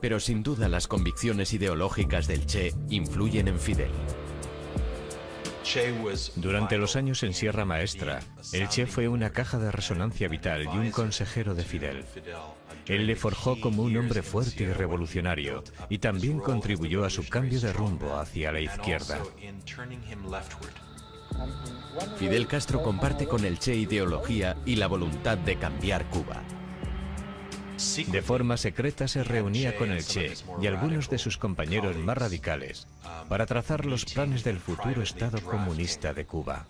Pero sin duda las convicciones ideológicas del Che influyen en Fidel. Durante los años en Sierra Maestra, el Che fue una caja de resonancia vital y un consejero de Fidel. Él le forjó como un hombre fuerte y revolucionario, y también contribuyó a su cambio de rumbo hacia la izquierda. Fidel Castro comparte con el Che ideología y la voluntad de cambiar Cuba. De forma secreta se reunía con el Che y algunos de sus compañeros más radicales para trazar los planes del futuro Estado comunista de Cuba.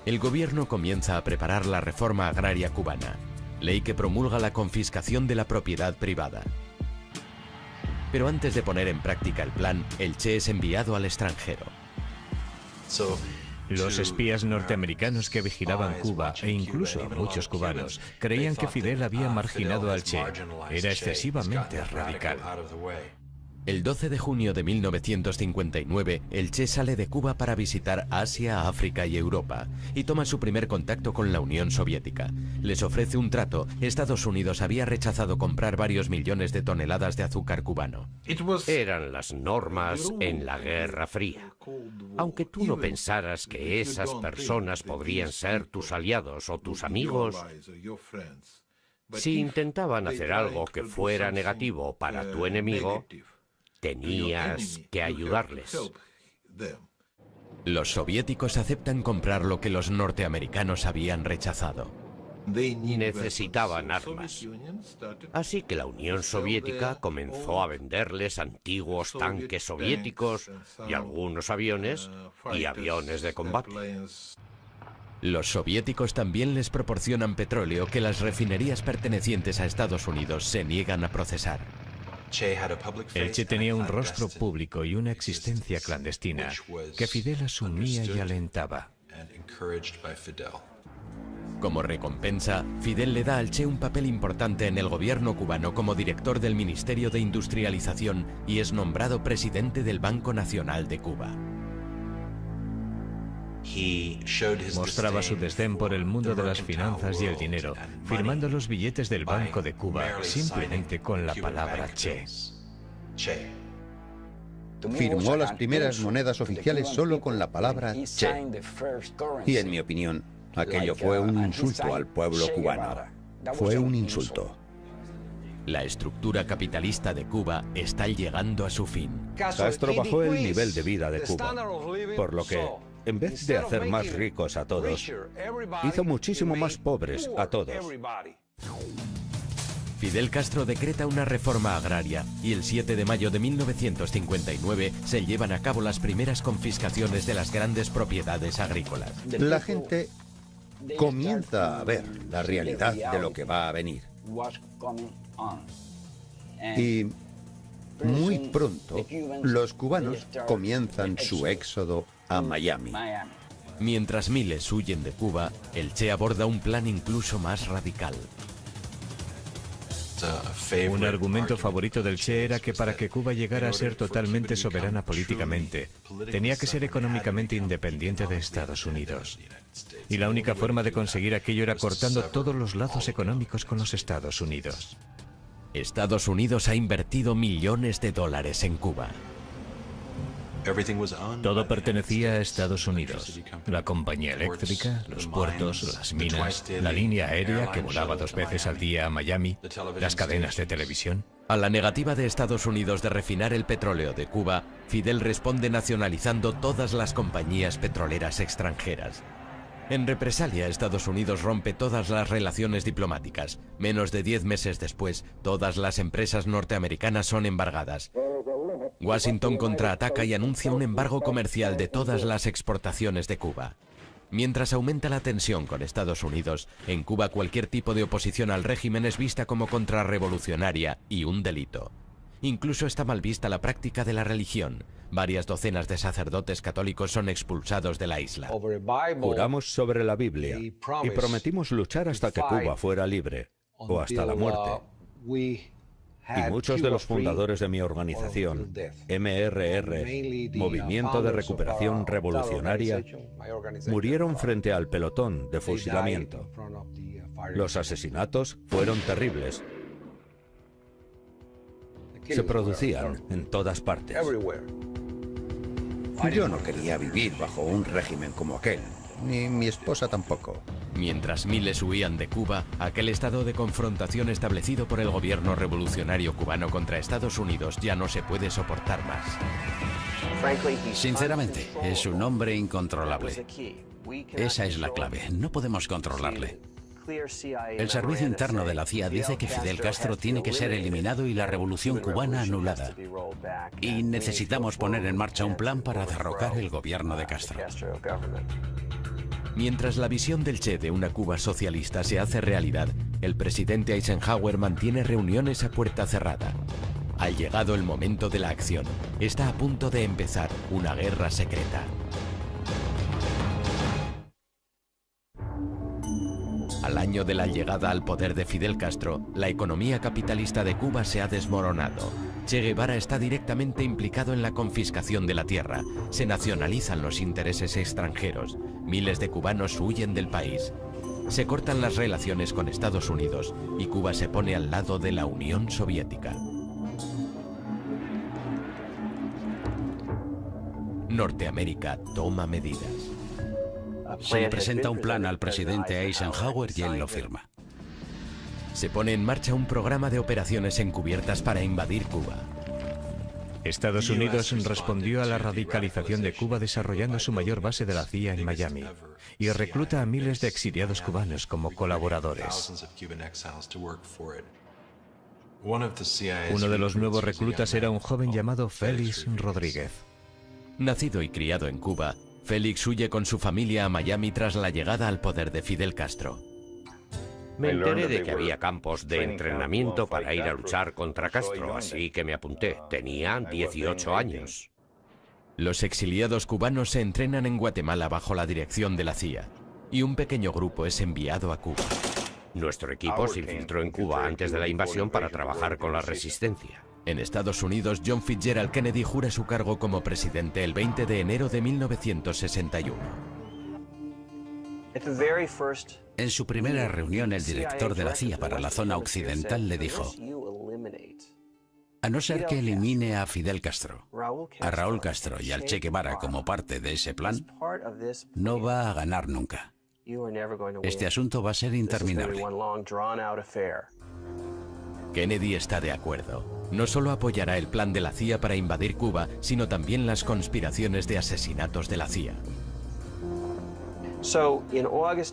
El gobierno comienza a preparar la reforma agraria cubana, ley que promulga la confiscación de la propiedad privada. Pero antes de poner en práctica el plan, el Che es enviado al extranjero. Los espías norteamericanos que vigilaban Cuba, e incluso muchos cubanos, creían que Fidel había marginado al Che. Era excesivamente radical. El 12 de junio de 1959, el Che sale de Cuba para visitar Asia, África y Europa, y toma su primer contacto con la Unión Soviética. Les ofrece un trato. Estados Unidos había rechazado comprar varios millones de toneladas de azúcar cubano. Eran las normas en la Guerra Fría. Aunque tú no pensaras que esas personas podrían ser tus aliados o tus amigos, si intentaban hacer algo que fuera negativo para tu enemigo, tenías que ayudarles. Los soviéticos aceptan comprar lo que los norteamericanos habían rechazado. Necesitaban armas. Así que la Unión Soviética comenzó a venderles antiguos tanques soviéticos y algunos aviones y aviones de combate. Los soviéticos también les proporcionan petróleo que las refinerías pertenecientes a Estados Unidos se niegan a procesar. El Che tenía un rostro público y una existencia clandestina que Fidel asumía y alentaba. Como recompensa, Fidel le da al Che un papel importante en el gobierno cubano como director del Ministerio de Industrialización y es nombrado presidente del Banco Nacional de Cuba. Mostraba su desdén por el mundo de las finanzas y el dinero, firmando los billetes del Banco de Cuba simplemente con la palabra Che. Firmó las primeras monedas oficiales solo con la palabra Che. Y en mi opinión, aquello fue un insulto al pueblo cubano. Fue un insulto. La estructura capitalista de Cuba está llegando a su fin. Castro bajó el nivel de vida de Cuba, por lo que, en vez de hacer más ricos a todos, hizo muchísimo más pobres a todos. Fidel Castro decreta una reforma agraria y el 7 de mayo de 1959 se llevan a cabo las primeras confiscaciones de las grandes propiedades agrícolas. La gente comienza a ver la realidad de lo que va a venir. Y muy pronto los cubanos comienzan su éxodo a Miami. Mientras miles huyen de Cuba, el Che aborda un plan incluso más radical. Un argumento favorito del Che era que para que Cuba llegara a ser totalmente soberana políticamente, tenía que ser económicamente independiente de Estados Unidos. Y la única forma de conseguir aquello era cortando todos los lazos económicos con los Estados Unidos. Estados Unidos ha invertido millones de dólares en Cuba. Todo pertenecía a Estados Unidos. La compañía eléctrica, los puertos, las minas, la línea aérea que volaba 2 veces al día a Miami, las cadenas de televisión. A la negativa de Estados Unidos de refinar el petróleo de Cuba, Fidel responde nacionalizando todas las compañías petroleras extranjeras. En represalia, Estados Unidos rompe todas las relaciones diplomáticas. Menos de 10 meses después, todas las empresas norteamericanas son embargadas. Washington contraataca y anuncia un embargo comercial de todas las exportaciones de Cuba. Mientras aumenta la tensión con Estados Unidos, en Cuba cualquier tipo de oposición al régimen es vista como contrarrevolucionaria y un delito. Incluso está mal vista la práctica de la religión. Varias docenas de sacerdotes católicos son expulsados de la isla. Juramos sobre la Biblia y prometimos luchar hasta que Cuba fuera libre, o hasta la muerte. Y muchos de los fundadores de mi organización, MRR, Movimiento de Recuperación Revolucionaria, murieron frente al pelotón de fusilamiento. Los asesinatos fueron terribles. Se producían en todas partes. Yo no quería vivir bajo un régimen como aquel, ni mi esposa tampoco. Mientras miles huían de Cuba, aquel estado de confrontación establecido por el gobierno revolucionario cubano contra Estados Unidos ya no se puede soportar más. Sinceramente, es un hombre incontrolable. Esa es la clave, no podemos controlarle. El servicio interno de la CIA dice que Fidel Castro tiene que ser eliminado y la revolución cubana anulada. Y necesitamos poner en marcha un plan para derrocar el gobierno de Castro. Mientras la visión del Che de una Cuba socialista se hace realidad, el presidente Eisenhower mantiene reuniones a puerta cerrada. Ha llegado el momento de la acción. Está a punto de empezar una guerra secreta. Al año de la llegada al poder de Fidel Castro, la economía capitalista de Cuba se ha desmoronado. Che Guevara está directamente implicado en la confiscación de la tierra. Se nacionalizan los intereses extranjeros. Miles de cubanos huyen del país. Se cortan las relaciones con Estados Unidos y Cuba se pone al lado de la Unión Soviética. Norteamérica toma medidas. Se le presenta un plan al presidente Eisenhower y él lo firma. Se pone en marcha un programa de operaciones encubiertas para invadir Cuba. Estados Unidos respondió a la radicalización de Cuba desarrollando su mayor base de la CIA en Miami y recluta a miles de exiliados cubanos como colaboradores. Uno de los nuevos reclutas era un joven llamado Félix Rodríguez. Nacido y criado en Cuba, Félix huye con su familia a Miami tras la llegada al poder de Fidel Castro. Me enteré de que había campos de entrenamiento para ir a luchar contra Castro, así que me apunté. Tenía 18 años. Los exiliados cubanos se entrenan en Guatemala bajo la dirección de la CIA, y un pequeño grupo es enviado a Cuba. Nuestro equipo se infiltró en Cuba antes de la invasión para trabajar con la resistencia. En Estados Unidos, John Fitzgerald Kennedy jura su cargo como presidente el 20 de enero de 1961. En su primera reunión, el director de la CIA para la zona occidental le dijo: a no ser que elimine a Fidel Castro, a Raúl Castro y al Che Guevara como parte de ese plan, no va a ganar nunca. Este asunto va a ser interminable. Kennedy está de acuerdo. No solo apoyará el plan de la CIA para invadir Cuba, sino también las conspiraciones de asesinatos de la CIA.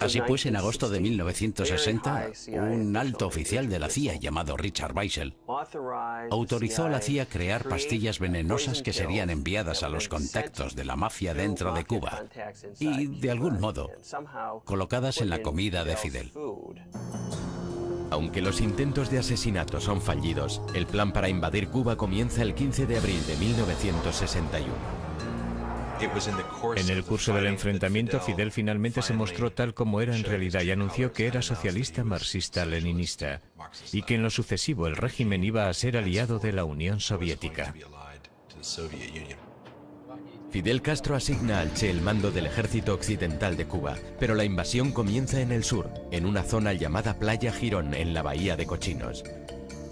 Así pues, en agosto de 1960, un alto oficial de la CIA llamado Richard Weissel autorizó a la CIA crear pastillas venenosas que serían enviadas a los contactos de la mafia dentro de Cuba y, de algún modo, colocadas en la comida de Fidel. Aunque los intentos de asesinato son fallidos, el plan para invadir Cuba comienza el 15 de abril de 1961. En el curso del enfrentamiento, Fidel finalmente se mostró tal como era en realidad y anunció que era socialista marxista-leninista y que en lo sucesivo el régimen iba a ser aliado de la Unión Soviética. Fidel Castro asigna al Che el mando del ejército occidental de Cuba, pero la invasión comienza en el sur, en una zona llamada Playa Girón, en la bahía de Cochinos.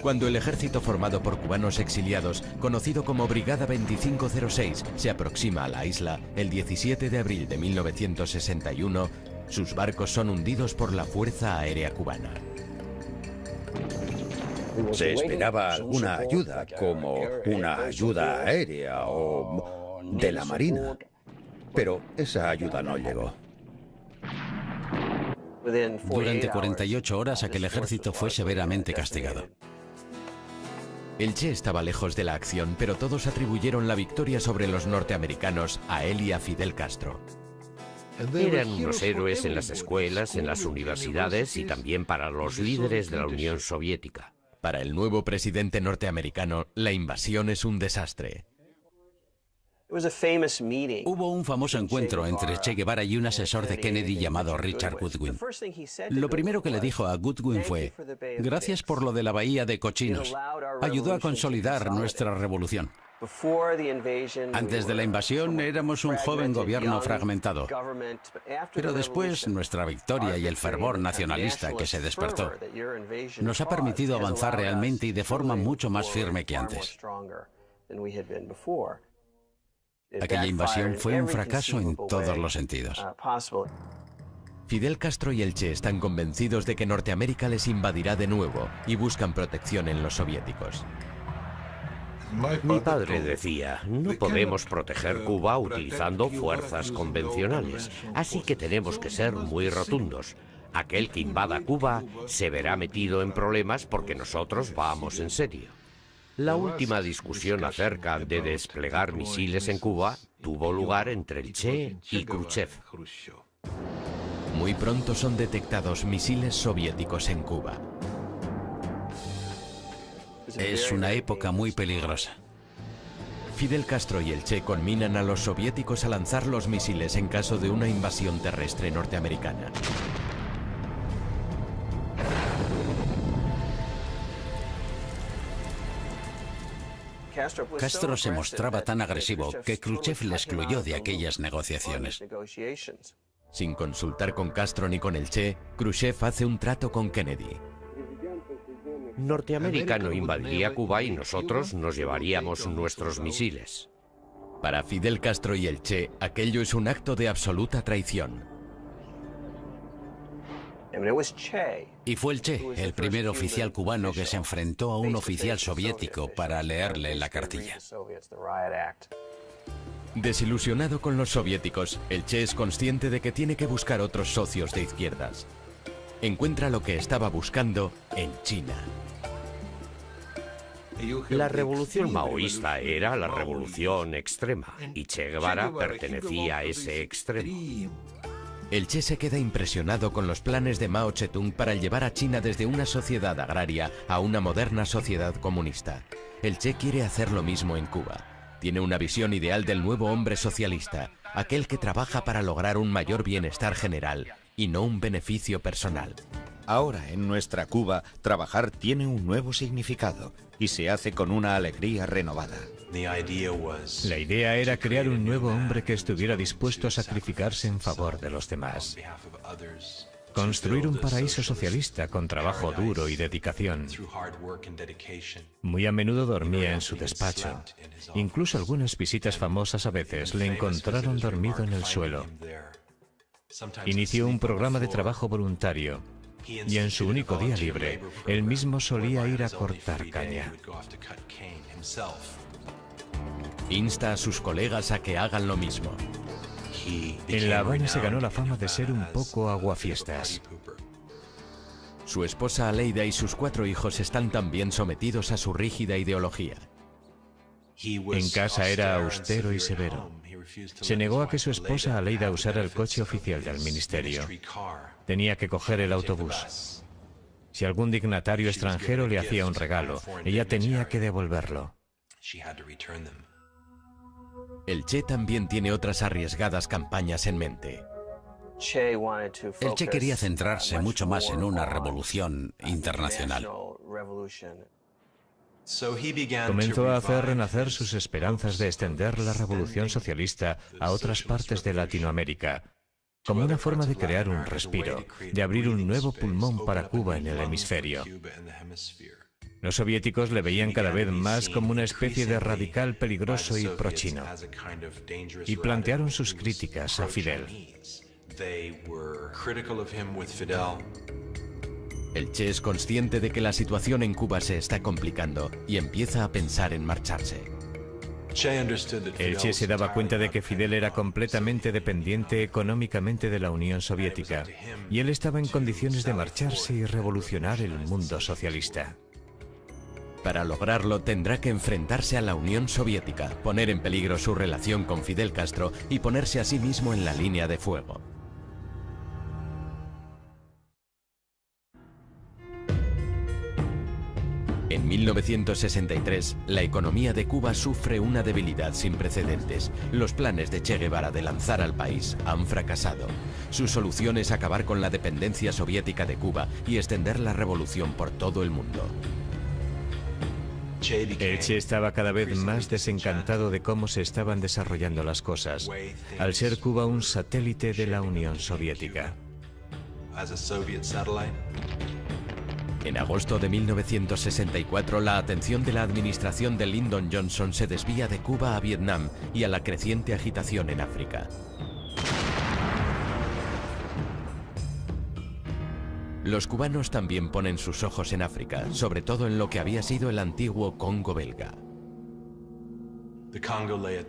Cuando el ejército formado por cubanos exiliados, conocido como Brigada 2506, se aproxima a la isla el 17 de abril de 1961, sus barcos son hundidos por la Fuerza Aérea Cubana. Se esperaba alguna ayuda, como una ayuda aérea o de la Marina, pero esa ayuda no llegó. Durante 48 horas aquel ejército fue severamente castigado. El Che estaba lejos de la acción, pero todos atribuyeron la victoria sobre los norteamericanos a él y a Fidel Castro. Eran unos héroes en las escuelas, en las universidades y también para los líderes de la Unión Soviética. Para el nuevo presidente norteamericano, la invasión es un desastre. Hubo un famoso encuentro entre Che Guevara y un asesor de Kennedy llamado Richard Goodwin. Lo primero que le dijo a Goodwin fue: gracias por lo de la bahía de Cochinos. Ayudó a consolidar nuestra revolución. Antes de la invasión éramos un joven gobierno fragmentado, pero después nuestra victoria y el fervor nacionalista que se despertó nos ha permitido avanzar realmente y de forma mucho más firme que antes. Aquella invasión fue un fracaso en todos los sentidos. Fidel Castro y el Che están convencidos de que Norteamérica les invadirá de nuevo y buscan protección en los soviéticos. Mi padre decía, no podemos proteger Cuba utilizando fuerzas convencionales, así que tenemos que ser muy rotundos. Aquel que invada Cuba se verá metido en problemas porque nosotros vamos en serio. La última discusión acerca de desplegar misiles en Cuba tuvo lugar entre el Che y Khrushchev. Muy pronto son detectados misiles soviéticos en Cuba. Es una época muy peligrosa. Fidel Castro y el Che conminan a los soviéticos a lanzar los misiles en caso de una invasión terrestre norteamericana. Castro se mostraba tan agresivo que Khrushchev le excluyó de aquellas negociaciones. Sin consultar con Castro ni con el Che, Khrushchev hace un trato con Kennedy. Norteamérica no invadiría Cuba y nosotros nos llevaríamos nuestros misiles. Para Fidel Castro y el Che, aquello es un acto de absoluta traición. Y fue el Che, el primer oficial cubano que se enfrentó a un oficial soviético para leerle la cartilla. Desilusionado con los soviéticos, el Che es consciente de que tiene que buscar otros socios de izquierdas. Encuentra lo que estaba buscando en China. La revolución maoísta era la revolución extrema y Che Guevara pertenecía a ese extremo. El Che se queda impresionado con los planes de Mao Zedong para llevar a China desde una sociedad agraria a una moderna sociedad comunista. El Che quiere hacer lo mismo en Cuba. Tiene una visión ideal del nuevo hombre socialista, aquel que trabaja para lograr un mayor bienestar general y no un beneficio personal. Ahora, en nuestra Cuba, trabajar tiene un nuevo significado y se hace con una alegría renovada. La idea era crear un nuevo hombre que estuviera dispuesto a sacrificarse en favor de los demás. Construir un paraíso socialista con trabajo duro y dedicación. Muy a menudo dormía en su despacho. Incluso algunas visitas famosas a veces le encontraron dormido en el suelo. Inició un programa de trabajo voluntario y en su único día libre, él mismo solía ir a cortar caña. Insta a sus colegas a que hagan lo mismo. En La Habana se ganó la fama de ser un poco aguafiestas. Su esposa Aleida y sus 4 hijos están también sometidos a su rígida ideología. En casa era austero y severo. Se negó a que su esposa Aleida usara el coche oficial del ministerio. Tenía que coger el autobús. Si algún dignatario extranjero le hacía un regalo, ella tenía que devolverlo. El Che también tiene otras arriesgadas campañas en mente. El Che quería centrarse mucho más en una revolución internacional. Comenzó a hacer renacer sus esperanzas de extender la revolución socialista a otras partes de Latinoamérica, como una forma de crear un respiro, de abrir un nuevo pulmón para Cuba en el hemisferio. Los soviéticos le veían cada vez más como una especie de radical peligroso y pro-chino, y plantearon sus críticas a Fidel. El Che es consciente de que la situación en Cuba se está complicando y empieza a pensar en marcharse. El Che se daba cuenta de que Fidel era completamente dependiente económicamente de la Unión Soviética, y él estaba en condiciones de marcharse y revolucionar el mundo socialista. Para lograrlo tendrá que enfrentarse a la Unión Soviética, poner en peligro su relación con Fidel Castro y ponerse a sí mismo en la línea de fuego. En 1963, la economía de Cuba sufre una debilidad sin precedentes. Los planes de Che Guevara de lanzar al país han fracasado. Su solución es acabar con la dependencia soviética de Cuba y extender la revolución por todo el mundo. El Che estaba cada vez más desencantado de cómo se estaban desarrollando las cosas, al ser Cuba un satélite de la Unión Soviética. En agosto de 1964, la atención de la administración de Lyndon Johnson se desvía de Cuba a Vietnam y a la creciente agitación en África. Los cubanos también ponen sus ojos en África, sobre todo en lo que había sido el antiguo Congo belga.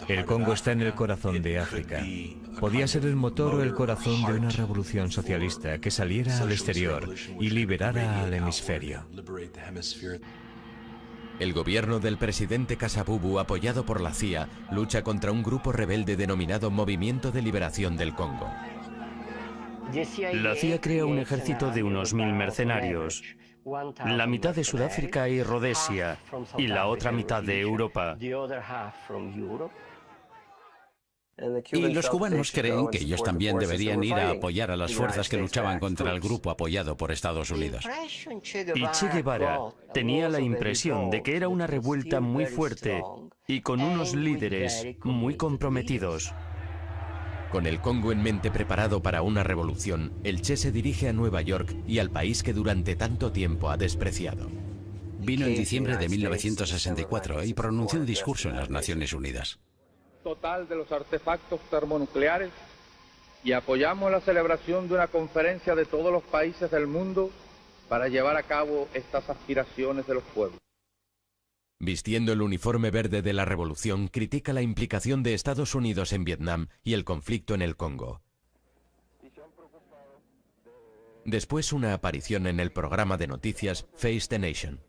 El Congo está en el corazón de África. Podía ser el motor o el corazón de una revolución socialista que saliera al exterior y liberara al hemisferio. El gobierno del presidente Kasavubu, apoyado por la CIA, lucha contra un grupo rebelde denominado Movimiento de Liberación del Congo. La CIA crea un ejército de unos 1000 mercenarios, la mitad de Sudáfrica y Rodesia, y la otra mitad de Europa. Y los cubanos creen que ellos también deberían ir a apoyar a las fuerzas que luchaban contra el grupo apoyado por Estados Unidos. Y Che Guevara tenía la impresión de que era una revuelta muy fuerte y con unos líderes muy comprometidos. Con el Congo en mente preparado para una revolución, el Che se dirige a Nueva York y al país que durante tanto tiempo ha despreciado. Vino en diciembre de 1964 y pronunció un discurso en las Naciones Unidas. Total de los artefactos termonucleares y apoyamos la celebración de una conferencia de todos los países del mundo para llevar a cabo estas aspiraciones de los pueblos. Vistiendo el uniforme verde de la revolución, critica la implicación de Estados Unidos en Vietnam y el conflicto en el Congo. Después una aparición en el programa de noticias Face the Nation.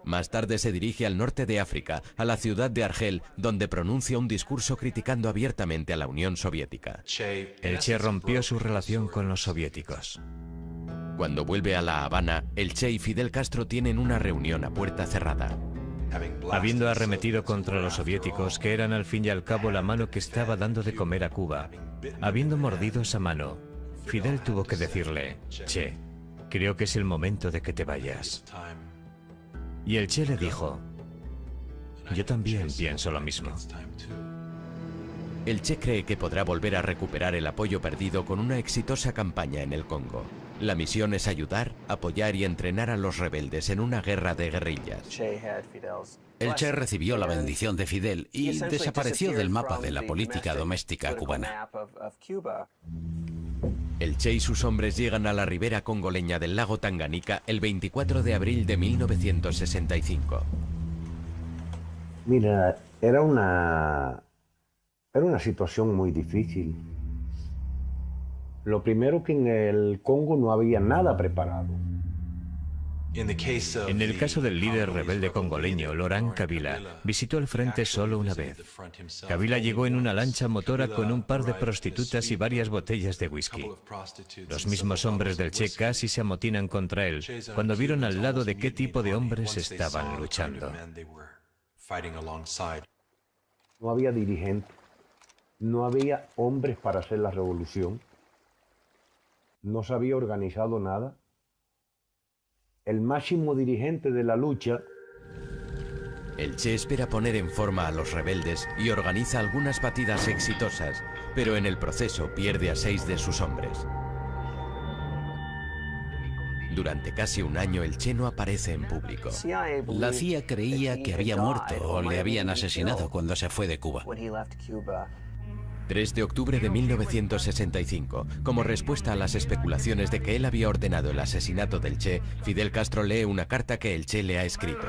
Más tarde se dirige al norte de África, a la ciudad de Argel, donde pronuncia un discurso criticando abiertamente a la Unión Soviética. El Che rompió su relación con los soviéticos. Cuando vuelve a La Habana, el Che y Fidel Castro tienen una reunión a puerta cerrada. Habiendo arremetido contra los soviéticos, que eran al fin y al cabo la mano que estaba dando de comer a Cuba, habiendo mordido esa mano, Fidel tuvo que decirle: Che, creo que es el momento de que te vayas. Y el Che le dijo: yo también pienso lo mismo. El Che cree que podrá volver a recuperar el apoyo perdido con una exitosa campaña en el Congo. La misión es ayudar, apoyar y entrenar a los rebeldes en una guerra de guerrillas. El Che recibió la bendición de Fidel y desapareció del mapa de la política doméstica cubana. El Che y sus hombres llegan a la ribera congoleña del lago Tanganica el 24 de abril de 1965. Mira, era una situación muy difícil. Lo primero, que en el Congo no había nada preparado. En el caso del líder rebelde congoleño, Laurent Kabila, visitó el frente solo una vez. Kabila llegó en una lancha motora con un par de prostitutas y varias botellas de whisky. Los mismos hombres del Che casi se amotinan contra él cuando vieron al lado de qué tipo de hombres estaban luchando. No había dirigentes, no había hombres para hacer la revolución, no se había organizado nada. El máximo dirigente de la lucha. El Che espera poner en forma a los rebeldes y organiza algunas batidas exitosas, pero en el proceso pierde a 6 de sus hombres. Durante casi un año el Che no aparece en público. La CIA creía que había muerto o le habían asesinado cuando se fue de Cuba. 3 de octubre de 1965. Como respuesta a las especulaciones de que él había ordenado el asesinato del Che, Fidel Castro lee una carta que el Che le ha escrito.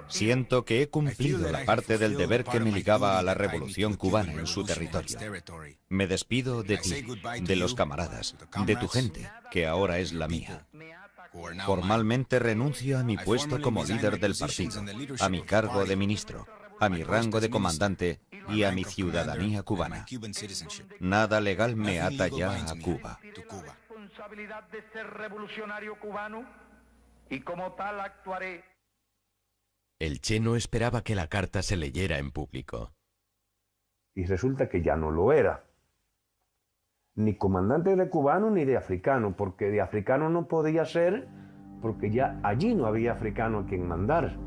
Siento que he cumplido la parte del deber que me ligaba a la revolución cubana en su territorio. Me despido de ti, de los camaradas, de tu gente, que ahora es la mía. Formalmente renuncio a mi puesto como líder del partido, a mi cargo de ministro, a mi rango de comandante y a mi ciudadanía cubana. Nada legal me ata ya a Cuba. El Che no esperaba que la carta se leyera en público. Y resulta que ya no lo era. Ni comandante de cubano ni de africano, porque de africano no podía ser, porque ya allí no había africano a quien mandar.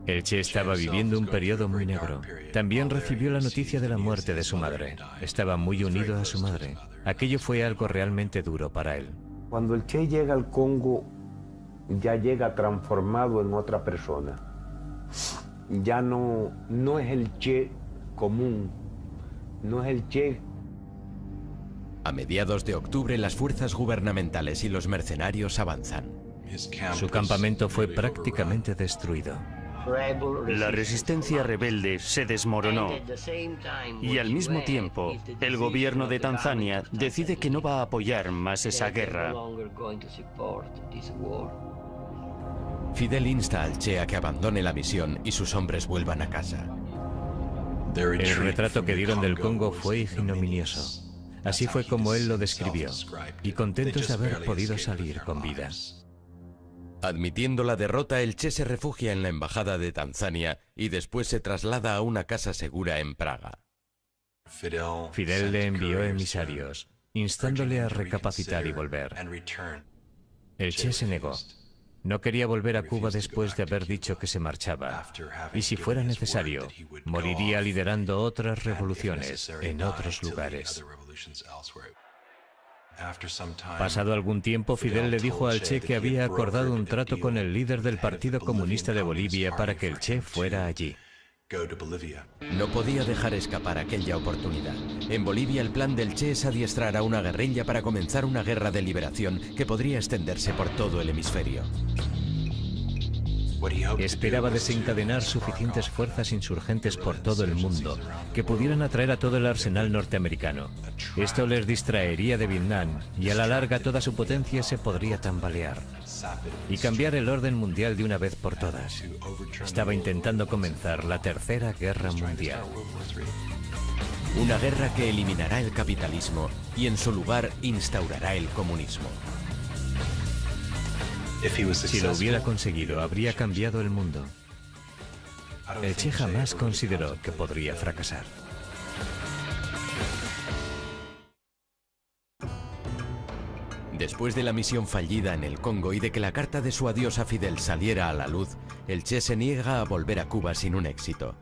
El Che estaba viviendo un periodo muy negro. También recibió la noticia de la muerte de su madre. Estaba muy unido a su madre. Aquello fue algo realmente duro para él. Cuando el Che llega al Congo, ya llega transformado en otra persona. Ya no es el Che común, no es el Che. A mediados de octubre, las fuerzas gubernamentales y los mercenarios avanzan. Su campamento fue prácticamente destruido. La resistencia rebelde se desmoronó y al mismo tiempo el gobierno de Tanzania decide que no va a apoyar más esa guerra. Fidel insta al Che a que abandone la misión y sus hombres vuelvan a casa. El retrato que dieron del Congo fue ignominioso. Así fue como él lo describió, y contentos de haber podido salir con vida. Admitiendo la derrota, el Che se refugia en la embajada de Tanzania y después se traslada a una casa segura en Praga. Fidel le envió emisarios, instándole a recapacitar y volver. El Che se negó. No quería volver a Cuba después de haber dicho que se marchaba, y si fuera necesario, moriría liderando otras revoluciones en otros lugares. Pasado algún tiempo, Fidel le dijo al Che que había acordado un trato con el líder del Partido Comunista de Bolivia para que el Che fuera allí. No podía dejar escapar aquella oportunidad. En Bolivia el plan del Che es adiestrar a una guerrilla para comenzar una guerra de liberación que podría extenderse por todo el hemisferio. Esperaba desencadenar suficientes fuerzas insurgentes por todo el mundo que pudieran atraer a todo el arsenal norteamericano. Esto les distraería de Vietnam y a la larga toda su potencia se podría tambalear y cambiar el orden mundial de una vez por todas. Estaba intentando comenzar la Tercera Guerra Mundial. Una guerra que eliminará el capitalismo y en su lugar instaurará el comunismo. Si lo hubiera conseguido, habría cambiado el mundo. El Che jamás consideró que podría fracasar. Después de la misión fallida en el Congo y de que la carta de su adiós a Fidel saliera a la luz, el Che se niega a volver a Cuba sin un éxito.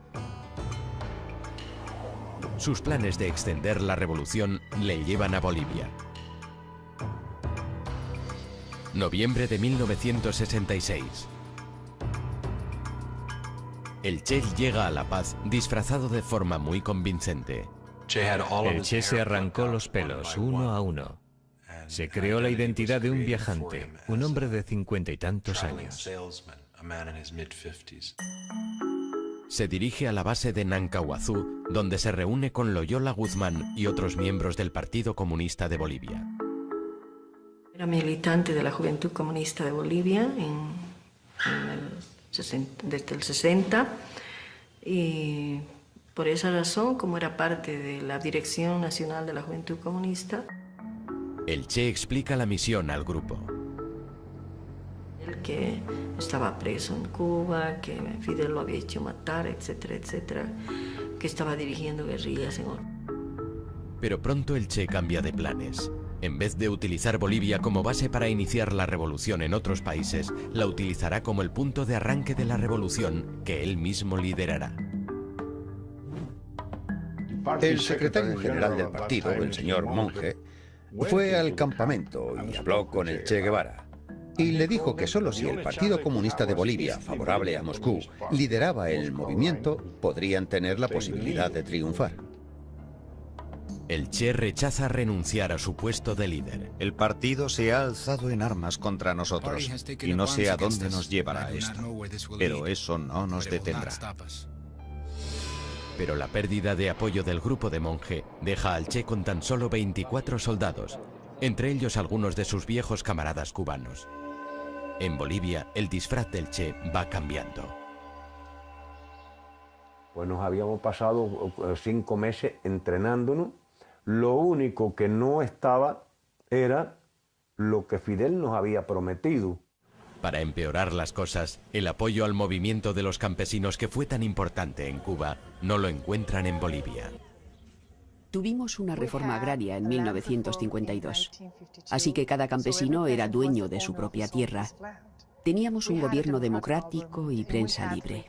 Sus planes de extender la revolución le llevan a Bolivia. Noviembre de 1966. El Che llega a La Paz disfrazado de forma muy convincente. El Che se arrancó los pelos uno a uno. Se creó la identidad de un viajante, un hombre de 50 y tantos años. Se dirige a la base de Nancahuazú, donde se reúne con Loyola Guzmán y otros miembros del Partido Comunista de Bolivia. Era militante de la Juventud Comunista de Bolivia desde el 60 y por esa razón, como era parte de la Dirección Nacional de la Juventud Comunista, el Che explica la misión al grupo. que estaba preso en Cuba, que Fidel lo había hecho matar, etcétera, etcétera, que estaba dirigiendo guerrillas en otro. Pero pronto el Che cambia de planes. En vez de utilizar Bolivia como base para iniciar la revolución en otros países, la utilizará como el punto de arranque de la revolución que él mismo liderará. El secretario general del partido, el señor Monge, fue al campamento y habló con el Che Guevara. Y le dijo que solo si el Partido Comunista de Bolivia, favorable a Moscú, lideraba el movimiento, podrían tener la posibilidad de triunfar. El Che rechaza renunciar a su puesto de líder. El partido se ha alzado en armas contra nosotros y no sé a dónde nos llevará esto, pero eso no nos detendrá. Pero la pérdida de apoyo del grupo de Monge deja al Che con tan solo 24 soldados, entre ellos algunos de sus viejos camaradas cubanos. En Bolivia, el disfraz del Che va cambiando. Pues nos habíamos pasado 5 meses entrenándonos. Lo único que no estaba era lo que Fidel nos había prometido. Para empeorar las cosas, el apoyo al movimiento de los campesinos que fue tan importante en Cuba no lo encuentran en Bolivia. Tuvimos una reforma agraria en 1952, así que cada campesino era dueño de su propia tierra. Teníamos un gobierno democrático y prensa libre.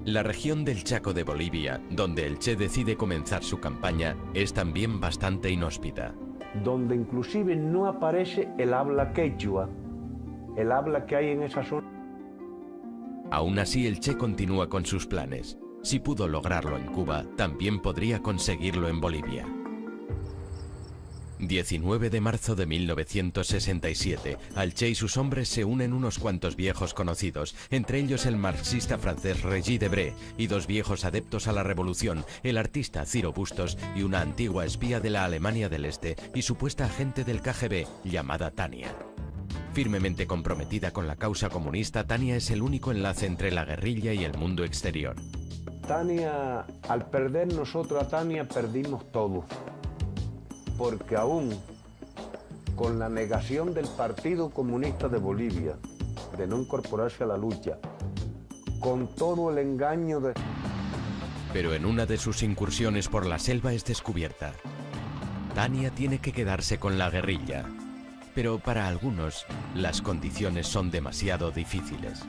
La región del Chaco de Bolivia, donde el Che decide comenzar su campaña, es también bastante inhóspita. Donde inclusive no aparece el habla quechua, el habla que hay en esa zona. Aún así, el Che continúa con sus planes. Si pudo lograrlo en Cuba, también podría conseguirlo en Bolivia. 19 de marzo de 1967, al Che y sus hombres se unen unos cuantos viejos conocidos, entre ellos el marxista francés Regis Debray y 2 viejos adeptos a la revolución, el artista Ciro Bustos y una antigua espía de la Alemania del Este y supuesta agente del KGB llamada Tania. Firmemente comprometida con la causa comunista, Tania es el único enlace entre la guerrilla y el mundo exterior. Tania, al perder nosotros a Tania, perdimos todo. Porque aún con la negación del Partido Comunista de Bolivia de no incorporarse a la lucha, con todo el engaño de... Pero en una de sus incursiones por la selva es descubierta. Tania tiene que quedarse con la guerrilla, pero para algunos las condiciones son demasiado difíciles.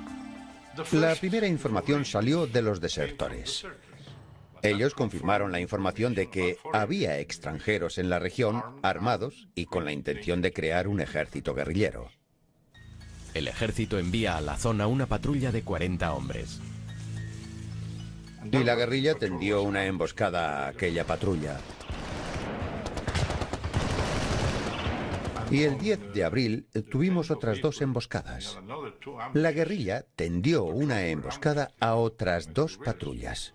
La primera información salió de los desertores. Ellos confirmaron la información de que había extranjeros en la región armados y con la intención de crear un ejército guerrillero. El ejército envía a la zona una patrulla de 40 hombres. Y la guerrilla tendió una emboscada a aquella patrulla. Y el 10 de abril tuvimos otras 2 emboscadas. La guerrilla tendió una emboscada a otras 2 patrullas.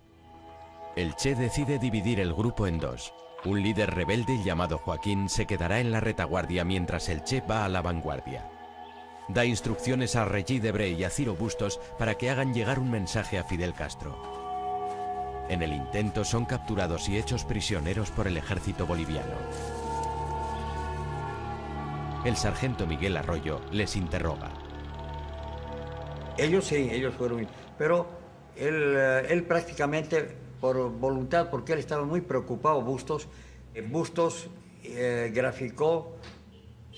El Che decide dividir el grupo en 2. Un líder rebelde llamado Joaquín se quedará en la retaguardia mientras el Che va a la vanguardia. Da instrucciones a Regis Debray y a Ciro Bustos para que hagan llegar un mensaje a Fidel Castro. En el intento son capturados y hechos prisioneros por el ejército boliviano. El sargento Miguel Arroyo les interroga. Ellos sí, ellos fueron... Pero él prácticamente... por voluntad, porque él estaba muy preocupado, Bustos. Bustos graficó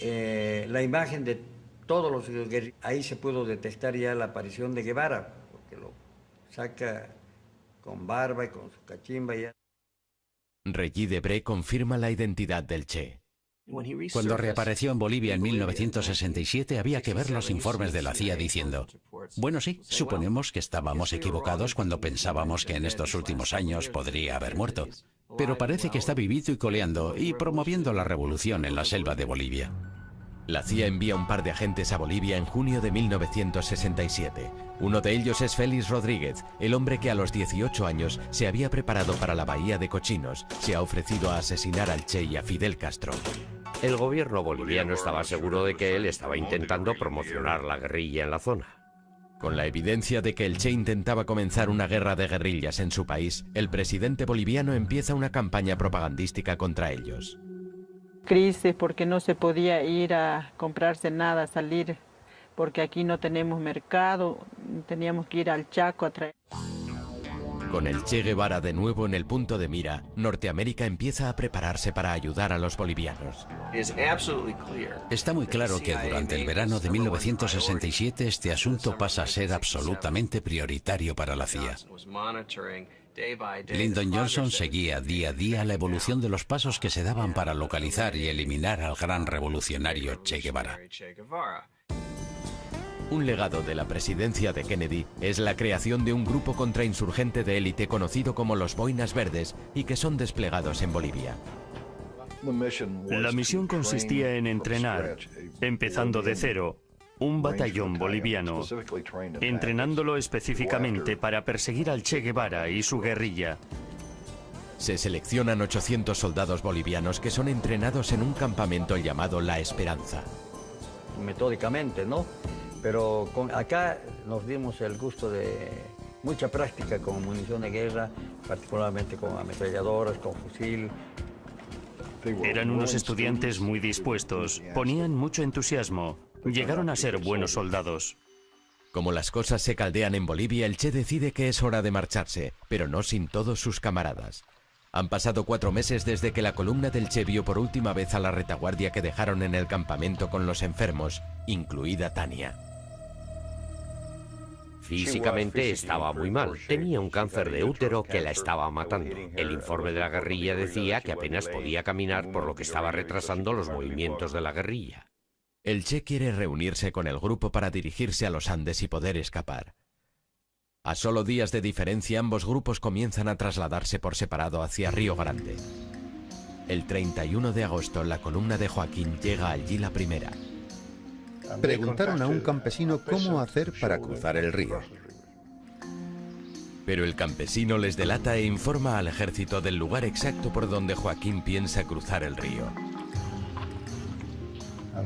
la imagen de todos los guerrilleros. Ahí se pudo detectar ya la aparición de Guevara, porque lo saca con barba y con su cachimba ya. Regis Debray confirma la identidad del Che. Cuando reapareció en Bolivia en 1967 había que ver los informes de la CIA diciendo: bueno, sí, suponemos que estábamos equivocados cuando pensábamos que en estos últimos años podría haber muerto, pero parece que está vivito y coleando y promoviendo la revolución en la selva de Bolivia. La CIA envía un par de agentes a Bolivia en junio de 1967. Uno de ellos es Félix Rodríguez, el hombre que a los 18 años se había preparado para la Bahía de Cochinos. Se ha ofrecido a asesinar al Che y a Fidel Castro. El gobierno boliviano estaba seguro de que él estaba intentando promocionar la guerrilla en la zona. Con la evidencia de que el Che intentaba comenzar una guerra de guerrillas en su país, el presidente boliviano empieza una campaña propagandística contra ellos. Crisis porque no se podía ir a comprarse nada, salir porque aquí no tenemos mercado, teníamos que ir al Chaco a traer. Con el Che Guevara de nuevo en el punto de mira, Norteamérica empieza a prepararse para ayudar a los bolivianos. Está muy claro que durante el verano de 1967 este asunto pasa a ser absolutamente prioritario para la CIA. Lyndon Johnson seguía día a día la evolución de los pasos que se daban para localizar y eliminar al gran revolucionario Che Guevara. Un legado de la presidencia de Kennedy es la creación de un grupo contrainsurgente de élite conocido como los Boinas Verdes y que son desplegados en Bolivia. La misión consistía en entrenar, empezando de cero, un batallón boliviano, entrenándolo específicamente para perseguir al Che Guevara y su guerrilla. Se seleccionan 800 soldados bolivianos que son entrenados en un campamento llamado La Esperanza. Metódicamente, ¿no? Pero acá nos dimos el gusto de mucha práctica con munición de guerra, particularmente con ametralladoras, con fusil. Eran unos estudiantes muy dispuestos, ponían mucho entusiasmo, llegaron a ser buenos soldados. Como las cosas se caldean en Bolivia, el Che decide que es hora de marcharse, pero no sin todos sus camaradas. Han pasado 4 meses desde que la columna del Che vio por última vez a la retaguardia que dejaron en el campamento con los enfermos, incluida Tania. Físicamente estaba muy mal. Tenía un cáncer de útero que la estaba matando. El informe de la guerrilla decía que apenas podía caminar, por lo que estaba retrasando los movimientos de la guerrilla. El Che quiere reunirse con el grupo para dirigirse a los Andes y poder escapar. A solo días de diferencia, ambos grupos comienzan a trasladarse por separado hacia Río Grande. El 31 de agosto, la columna de Joaquín llega allí la primera. Preguntaron a un campesino cómo hacer para cruzar el río. Pero el campesino les delata e informa al ejército del lugar exacto por donde Joaquín piensa cruzar el río.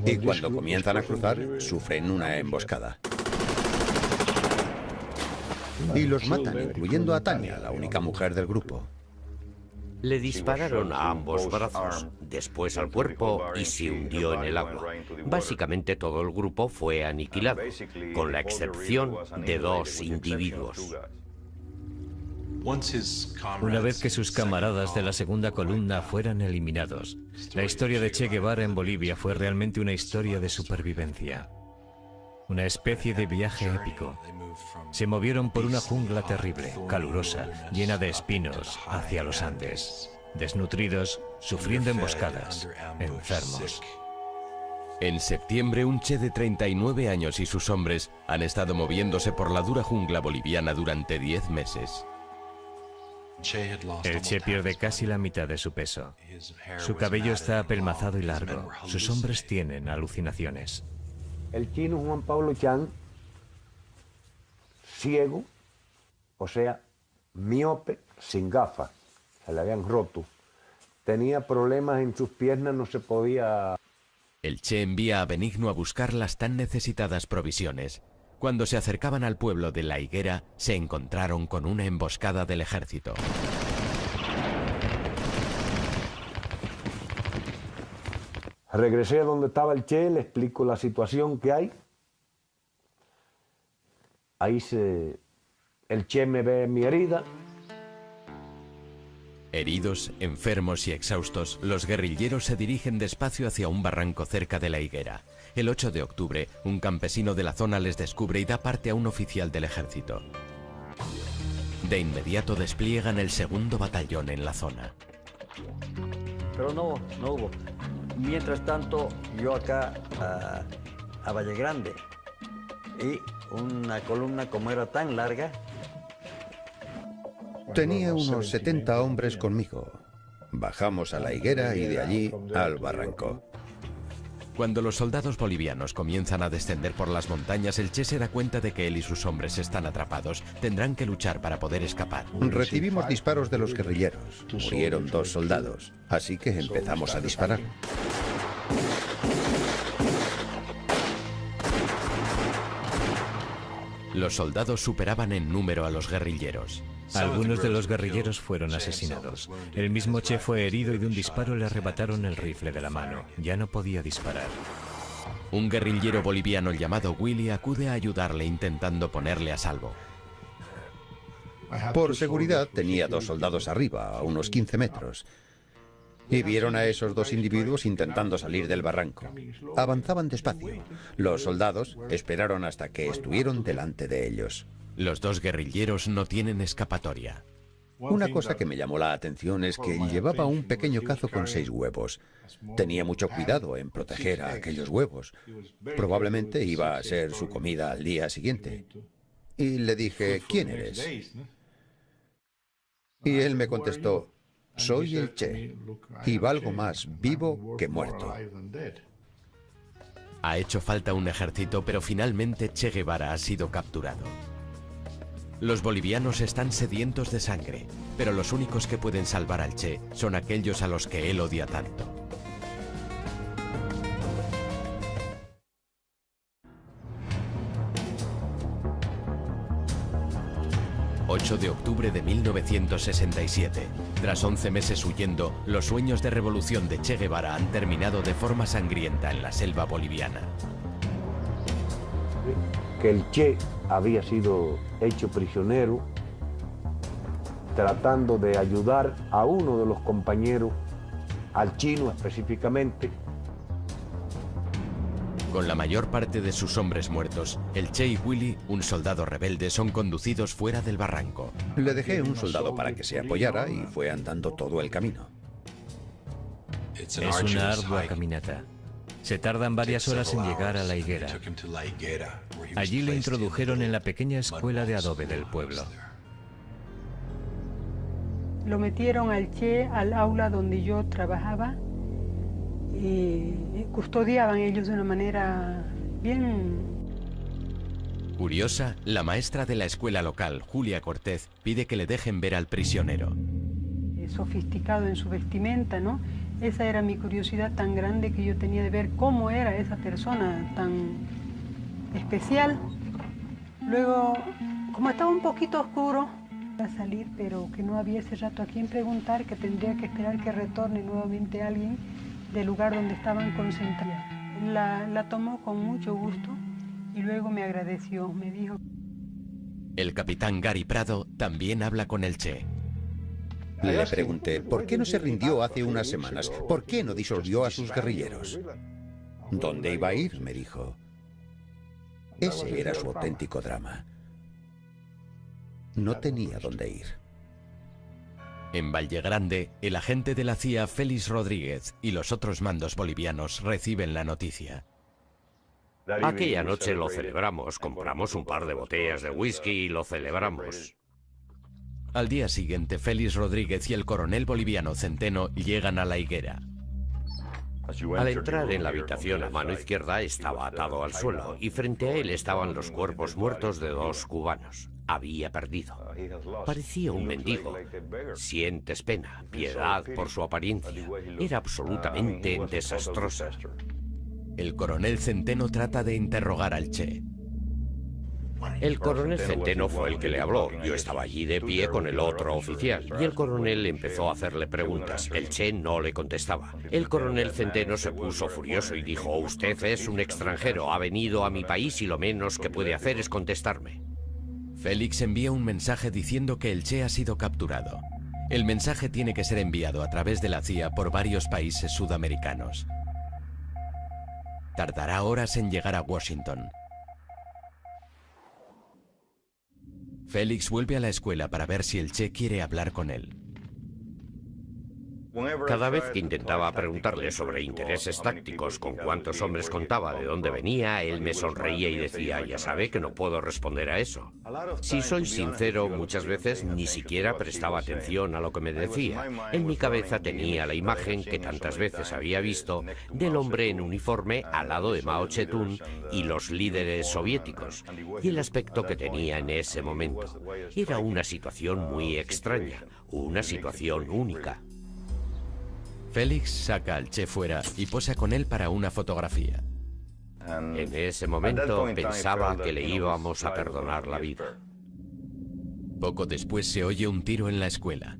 Y cuando comienzan a cruzar, sufren una emboscada. Y los matan, incluyendo a Tania, la única mujer del grupo. Le dispararon a ambos brazos, después al cuerpo y se hundió en el agua. Básicamente todo el grupo fue aniquilado, con la excepción de 2 individuos. Una vez que sus camaradas de la segunda columna fueran eliminados, la historia de Che Guevara en Bolivia fue realmente una historia de supervivencia. Una especie de viaje épico. Se movieron por una jungla terrible, calurosa, llena de espinos, hacia los Andes. Desnutridos, sufriendo emboscadas, enfermos. En septiembre, un Che de 39 años y sus hombres han estado moviéndose por la dura jungla boliviana durante 10 meses. El Che pierde casi la mitad de su peso. Su cabello está apelmazado y largo. Sus hombres tienen alucinaciones. El chino Juan Pablo Chan, ciego, o sea, miope, sin gafas, se le habían roto. Tenía problemas en sus piernas, no se podía... El Che envía a Benigno a buscar las tan necesitadas provisiones. Cuando se acercaban al pueblo de La Higuera, se encontraron con una emboscada del ejército. Regresé a donde estaba el Che, le explico la situación que hay. Ahí el Che me ve mi herida. Heridos, enfermos y exhaustos, los guerrilleros se dirigen despacio hacia un barranco cerca de La Higuera. El 8 de octubre, un campesino de la zona les descubre y da parte a un oficial del ejército. De inmediato despliegan el 2º batallón en la zona. Pero no hubo. Mientras tanto, yo acá a Valle Grande, y una columna como era tan larga... Tenía unos 70 hombres conmigo. Bajamos a La Higuera y de allí al barranco. Cuando los soldados bolivianos comienzan a descender por las montañas, el Che se da cuenta de que él y sus hombres están atrapados. Tendrán que luchar para poder escapar. Recibimos disparos de los guerrilleros. Murieron 2 soldados, así que empezamos a disparar. Los soldados superaban en número a los guerrilleros. Algunos de los guerrilleros fueron asesinados. El mismo Che fue herido y de un disparo le arrebataron el rifle de la mano. Ya no podía disparar. Un guerrillero boliviano llamado Willy acude a ayudarle intentando ponerle a salvo. Por seguridad tenía 2 soldados arriba, a unos 15 metros. Y vieron a esos 2 individuos intentando salir del barranco. Avanzaban despacio. Los soldados esperaron hasta que estuvieron delante de ellos. Los 2 guerrilleros no tienen escapatoria. Una cosa que me llamó la atención es que llevaba un pequeño cazo con 6 huevos. Tenía mucho cuidado en proteger a aquellos huevos. Probablemente iba a ser su comida al día siguiente. Y le dije, ¿quién eres? Y él me contestó, soy el Che, y valgo más vivo que muerto. Ha hecho falta un ejército, pero finalmente Che Guevara ha sido capturado. Los bolivianos están sedientos de sangre, pero los únicos que pueden salvar al Che son aquellos a los que él odia tanto. ...8 de octubre de 1967... Tras 11 meses huyendo, los sueños de revolución de Che Guevara han terminado de forma sangrienta en la selva boliviana. Que el Che había sido hecho prisionero tratando de ayudar a uno de los compañeros, al chino específicamente. Con la mayor parte de sus hombres muertos, el Che y Willy, un soldado rebelde, son conducidos fuera del barranco. Le dejé un soldado para que se apoyara y fue andando todo el camino. Es una ardua caminata. Se tardan varias horas en llegar a la higuera. Allí le introdujeron en la pequeña escuela de adobe del pueblo. Lo metieron al Che al aula donde yo trabajaba y custodiaban ellos de una manera bien... Curiosa, la maestra de la escuela local, Julia Cortez, pide que le dejen ver al prisionero. Sofisticado en su vestimenta, ¿no? Esa era mi curiosidad tan grande que yo tenía de ver cómo era esa persona tan especial. Luego, como estaba un poquito oscuro, iba a salir, pero que no había ese rato a quien preguntar, que tendría que esperar que retorne nuevamente alguien del lugar donde estaban concentrados. La tomó con mucho gusto y luego me agradeció, me dijo... El capitán Gary Prado también habla con el Che. Le pregunté, ¿por qué no se rindió hace unas semanas? ¿Por qué no disolvió a sus guerrilleros? ¿Dónde iba a ir?, me dijo. Ese era su auténtico drama. No tenía dónde ir. En Valle Grande, el agente de la CIA, Félix Rodríguez, y los otros mandos bolivianos reciben la noticia. Aquella noche lo celebramos, compramos un par de botellas de whisky y lo celebramos. Al día siguiente, Félix Rodríguez y el coronel boliviano Centeno llegan a la higuera. Al entrar en la habitación a mano izquierda estaba atado al suelo y frente a él estaban los cuerpos muertos de 2 cubanos. Había perdido. Parecía un mendigo. Sientes pena, piedad por su apariencia. Era absolutamente desastrosa. El coronel Centeno trata de interrogar al Che. El coronel Centeno fue el que le habló. Yo estaba allí de pie con el otro oficial y el coronel empezó a hacerle preguntas. El Che no le contestaba. El coronel Centeno se puso furioso y dijo: usted es un extranjero, ha venido a mi país y lo menos que puede hacer es contestarme. Félix envía un mensaje diciendo que el Che ha sido capturado. El mensaje tiene que ser enviado a través de la CIA por varios países sudamericanos. Tardará horas en llegar a Washington. Félix vuelve a la escuela para ver si el Che quiere hablar con él. Cada vez que intentaba preguntarle sobre intereses tácticos, con cuántos hombres contaba, de dónde venía, él me sonreía y decía: ya sabe que no puedo responder a eso. Si soy sincero, muchas veces ni siquiera prestaba atención a lo que me decía. En mi cabeza tenía la imagen que tantas veces había visto del hombre en uniforme al lado de Mao Zedong y los líderes soviéticos, y el aspecto que tenía en ese momento. Era una situación muy extraña, una situación única. Félix saca al Che fuera y posa con él para una fotografía. En ese momento pensaba que le íbamos a perdonar la vida. Poco después se oye un tiro en la escuela.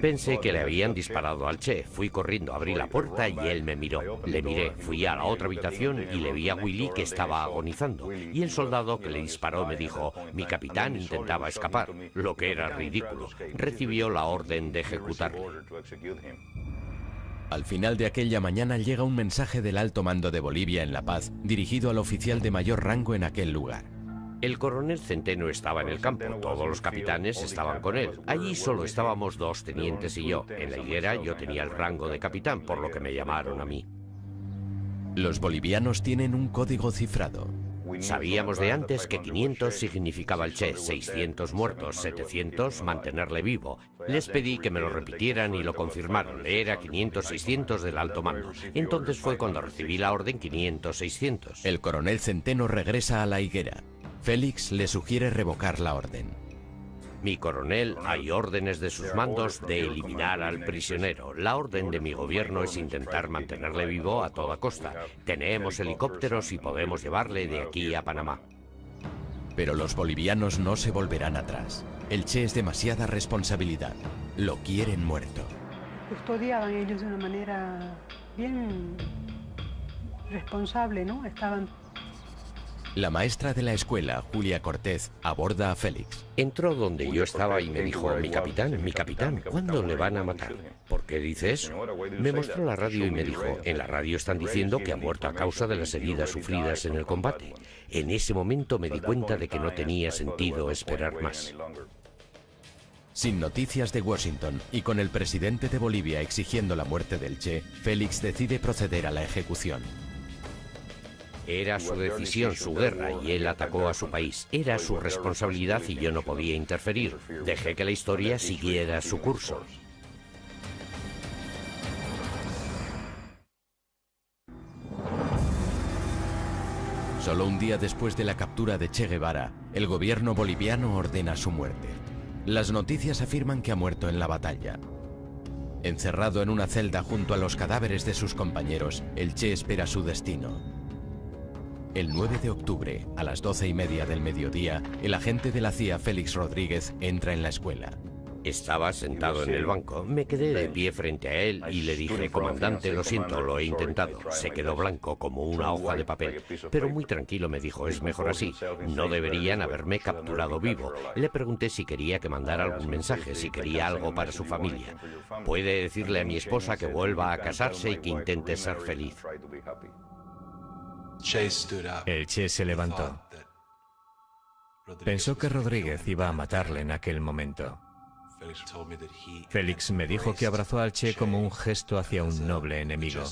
Pensé que le habían disparado al Che. Fui corriendo, abrí la puerta y él me miró. Le miré, fui a la otra habitación y le vi a Willy que estaba agonizando. Y el soldado que le disparó me dijo, mi capitán intentaba escapar, lo que era ridículo. Recibió la orden de ejecutarle. Al final de aquella mañana llega un mensaje del alto mando de Bolivia en La Paz, dirigido al oficial de mayor rango en aquel lugar. El coronel Centeno estaba en el campo, todos los capitanes estaban con él. Allí solo estábamos 2 tenientes y yo. En la higuera yo tenía el rango de capitán, por lo que me llamaron a mí. Los bolivianos tienen un código cifrado. Sabíamos de antes que 500 significaba el Che, 600 muertos, 700 mantenerle vivo. Les pedí que me lo repitieran y lo confirmaron. Era 500-600 del alto mando. Entonces fue cuando recibí la orden 500-600. El coronel Centeno regresa a la higuera. Félix le sugiere revocar la orden. Mi coronel, hay órdenes de sus mandos de eliminar al prisionero. La orden de mi gobierno es intentar mantenerle vivo a toda costa. Tenemos helicópteros y podemos llevarle de aquí a Panamá. Pero los bolivianos no se volverán atrás. El Che es demasiada responsabilidad. Lo quieren muerto. Custodiaban ellos de una manera bien responsable, ¿no? Estaban... La maestra de la escuela, Julia Cortez, aborda a Félix. Entró donde yo estaba y me dijo, mi capitán, ¿cuándo le van a matar? ¿Por qué dice eso? Me mostró la radio y me dijo, en la radio están diciendo que ha muerto a causa de las heridas sufridas en el combate. En ese momento me di cuenta de que no tenía sentido esperar más. Sin noticias de Washington y con el presidente de Bolivia exigiendo la muerte del Che, Félix decide proceder a la ejecución. Era su decisión, su guerra, y él atacó a su país. Era su responsabilidad y yo no podía interferir. Dejé que la historia siguiera su curso. Solo un día después de la captura de Che Guevara, el gobierno boliviano ordena su muerte. Las noticias afirman que ha muerto en la batalla. Encerrado en una celda junto a los cadáveres de sus compañeros, el Che espera su destino. El 9 de octubre, a las 12:30 del mediodía, el agente de la CIA, Félix Rodríguez, entra en la escuela. Estaba sentado en el banco. Me quedé de pie frente a él y le dije, comandante, lo siento, lo he intentado. Se quedó blanco como una hoja de papel, pero muy tranquilo me dijo, es mejor así. No deberían haberme capturado vivo. Le pregunté si quería que mandara algún mensaje, si quería algo para su familia. Puede decirle a mi esposa que vuelva a casarse y que intente ser feliz. El Che se levantó. Pensó que Rodríguez iba a matarle en aquel momento. Félix me dijo que abrazó al Che como un gesto hacia un noble enemigo.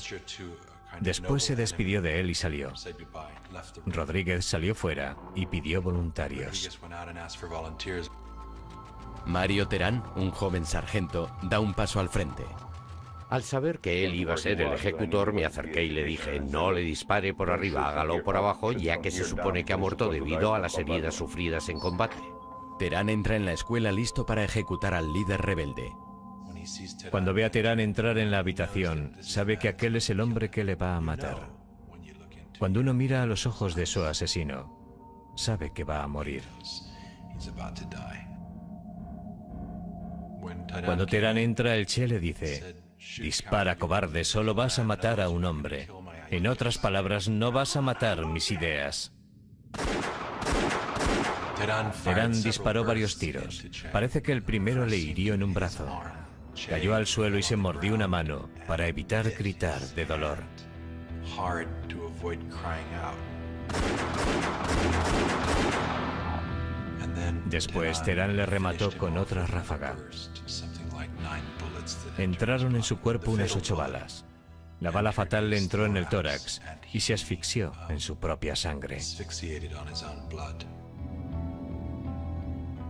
Después se despidió de él y salió. Rodríguez salió fuera y pidió voluntarios. Mario Terán, un joven sargento, da un paso al frente. Al saber que él iba a ser el ejecutor, me acerqué y le dije, no le dispare por arriba, hágalo por abajo, ya que se supone que ha muerto debido a las heridas sufridas en combate. Terán entra en la escuela listo para ejecutar al líder rebelde. Cuando ve a Terán entrar en la habitación, sabe que aquel es el hombre que le va a matar. Cuando uno mira a los ojos de su asesino, sabe que va a morir. Cuando Terán entra, el Che le dice, dispara, cobarde, solo vas a matar a un hombre. En otras palabras, no vas a matar mis ideas. Terán disparó varios tiros. Parece que el primero le hirió en un brazo. Cayó al suelo y se mordió una mano para evitar gritar de dolor. Después, Terán le remató con otra ráfaga. Entraron en su cuerpo unas 8 balas. La bala fatal le entró en el tórax y se asfixió en su propia sangre.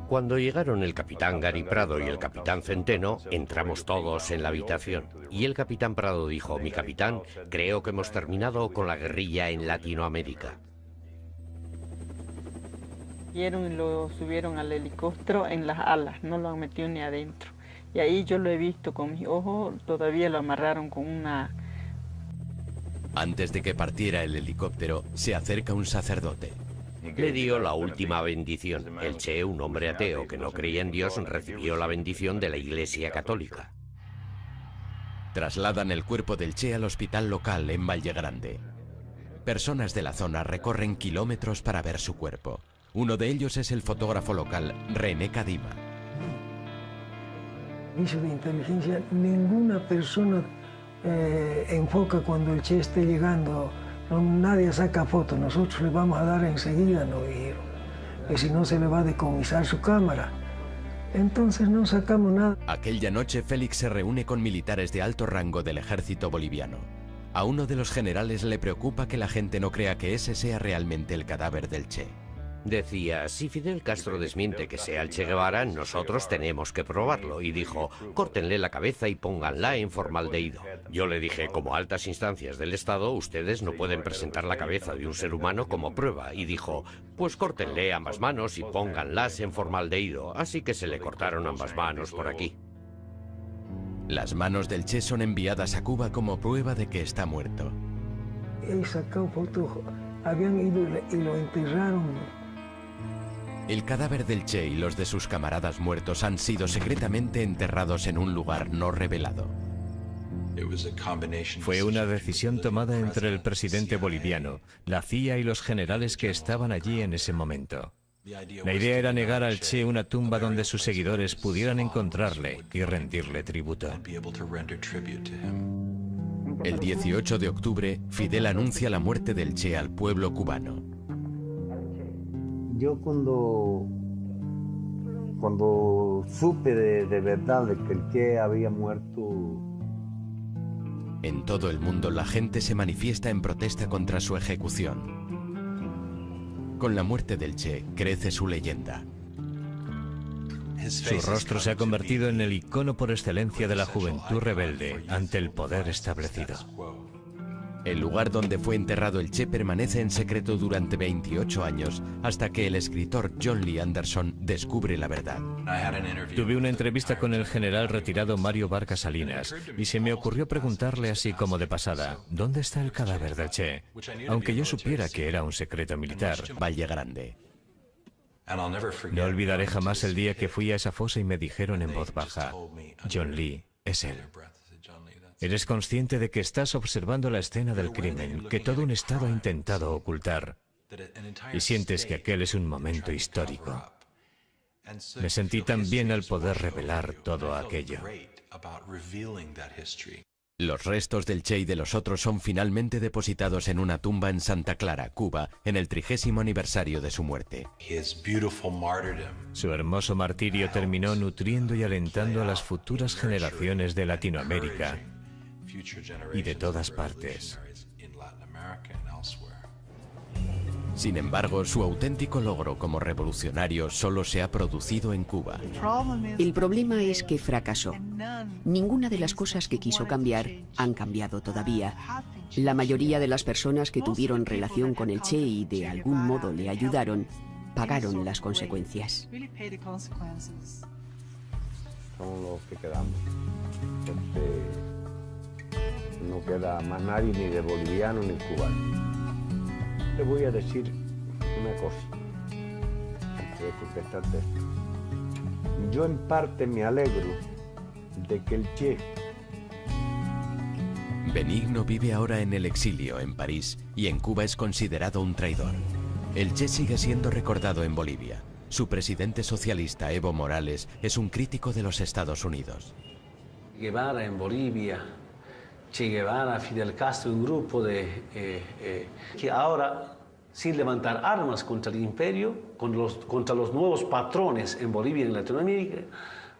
Cuando llegaron el capitán Gary Prado y el capitán Centeno, entramos todos en la habitación. Y el capitán Prado dijo, mi capitán, creo que hemos terminado con la guerrilla en Latinoamérica. Y lo subieron al helicóptero en las alas, no lo han metido ni adentro. Y ahí yo lo he visto con mis ojos, todavía lo amarraron con una... Antes de que partiera el helicóptero, se acerca un sacerdote. Le dio la última bendición. El Che, un hombre ateo que no creía en Dios, recibió la bendición de la Iglesia Católica. Trasladan el cuerpo del Che al hospital local en Valle Grande. Personas de la zona recorren kilómetros para ver su cuerpo. Uno de ellos es el fotógrafo local, René Cadima. Servicio de inteligencia, ninguna persona enfoca cuando el Che esté llegando. No, nadie saca fotos, nosotros le vamos a dar enseguida, nos dijeron. Que si no se le va a decomisar su cámara. Entonces no sacamos nada. Aquella noche Félix se reúne con militares de alto rango del ejército boliviano. A uno de los generales le preocupa que la gente no crea que ese sea realmente el cadáver del Che. Decía, si Fidel Castro desmiente que sea el Che Guevara, nosotros tenemos que probarlo. Y dijo, córtenle la cabeza y pónganla en formaldehído. Yo le dije, como altas instancias del Estado, ustedes no pueden presentar la cabeza de un ser humano como prueba. Y dijo, pues córtenle ambas manos y pónganlas en formaldehído. Así que se le cortaron ambas manos por aquí. Las manos del Che son enviadas a Cuba como prueba de que está muerto. He sacado fotos, habían ido y lo enterraron. El cadáver del Che y los de sus camaradas muertos han sido secretamente enterrados en un lugar no revelado. Fue una decisión tomada entre el presidente boliviano, la CIA y los generales que estaban allí en ese momento. La idea era negar al Che una tumba donde sus seguidores pudieran encontrarle y rendirle tributo. El 18 de octubre, Fidel anuncia la muerte del Che al pueblo cubano. Yo cuando supe de verdad de que el Che había muerto... En todo el mundo la gente se manifiesta en protesta contra su ejecución. Con la muerte del Che crece su leyenda. Su rostro se ha convertido en el icono por excelencia de la juventud rebelde ante el poder establecido. El lugar donde fue enterrado el Che permanece en secreto durante 28 años, hasta que el escritor John Lee Anderson descubre la verdad. Tuve una entrevista con el general retirado Mario Vargas Salinas y se me ocurrió preguntarle así como de pasada, ¿dónde está el cadáver del Che? Aunque yo supiera que era un secreto militar. Valle Grande. No olvidaré jamás el día que fui a esa fosa y me dijeron en voz baja, John Lee, es él. Eres consciente de que estás observando la escena del crimen, que todo un Estado ha intentado ocultar, y sientes que aquel es un momento histórico. Me sentí tan bien al poder revelar todo aquello. Los restos del Che y de los otros son finalmente depositados en una tumba en Santa Clara, Cuba, en el 30º aniversario de su muerte. Su hermoso martirio terminó nutriendo y alentando a las futuras generaciones de Latinoamérica y de todas partes. Sin embargo, su auténtico logro como revolucionario solo se ha producido en Cuba. El problema es que fracasó. Ninguna de las cosas que quiso cambiar han cambiado todavía. La mayoría de las personas que tuvieron relación con el Che y de algún modo le ayudaron, pagaron las consecuencias. Somos los que quedamos. No queda más nadie, ni de boliviano ni cubano. Te voy a decir una cosa, antes de contestarte esto. Yo en parte me alegro de que el Che... Benigno vive ahora en el exilio en París y en Cuba es considerado un traidor. El Che sigue siendo recordado en Bolivia. Su presidente socialista, Evo Morales, es un crítico de los Estados Unidos. Guevara en Bolivia, Che Guevara, Fidel Castro, un grupo que ahora, sin levantar armas contra el imperio, contra los nuevos patrones en Bolivia y en Latinoamérica,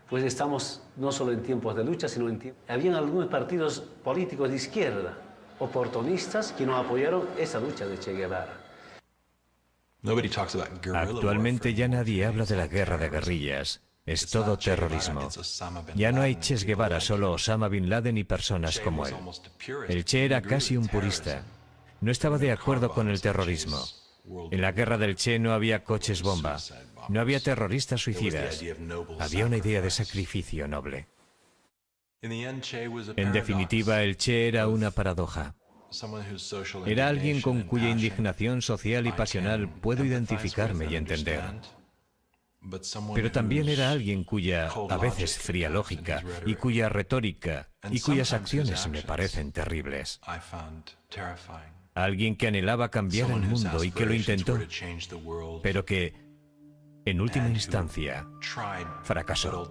pues estamos no solo en tiempos de lucha, sino en tiempos... Habían algunos partidos políticos de izquierda, oportunistas, que no apoyaron esa lucha de Che Guevara. Actualmente ya nadie habla de la guerra de guerrillas. Es todo terrorismo. Ya no hay Che Guevara, solo Osama Bin Laden y personas como él. El Che era casi un purista. No estaba de acuerdo con el terrorismo. En la guerra del Che no había coches bomba. No había terroristas suicidas. Había una idea de sacrificio noble. En definitiva, el Che era una paradoja. Era alguien con cuya indignación social y pasional puedo identificarme y entender. Pero también era alguien cuya, a veces, fría lógica, y cuya retórica, y cuyas acciones me parecen terribles. Alguien que anhelaba cambiar el mundo y que lo intentó, pero que, en última instancia, fracasó.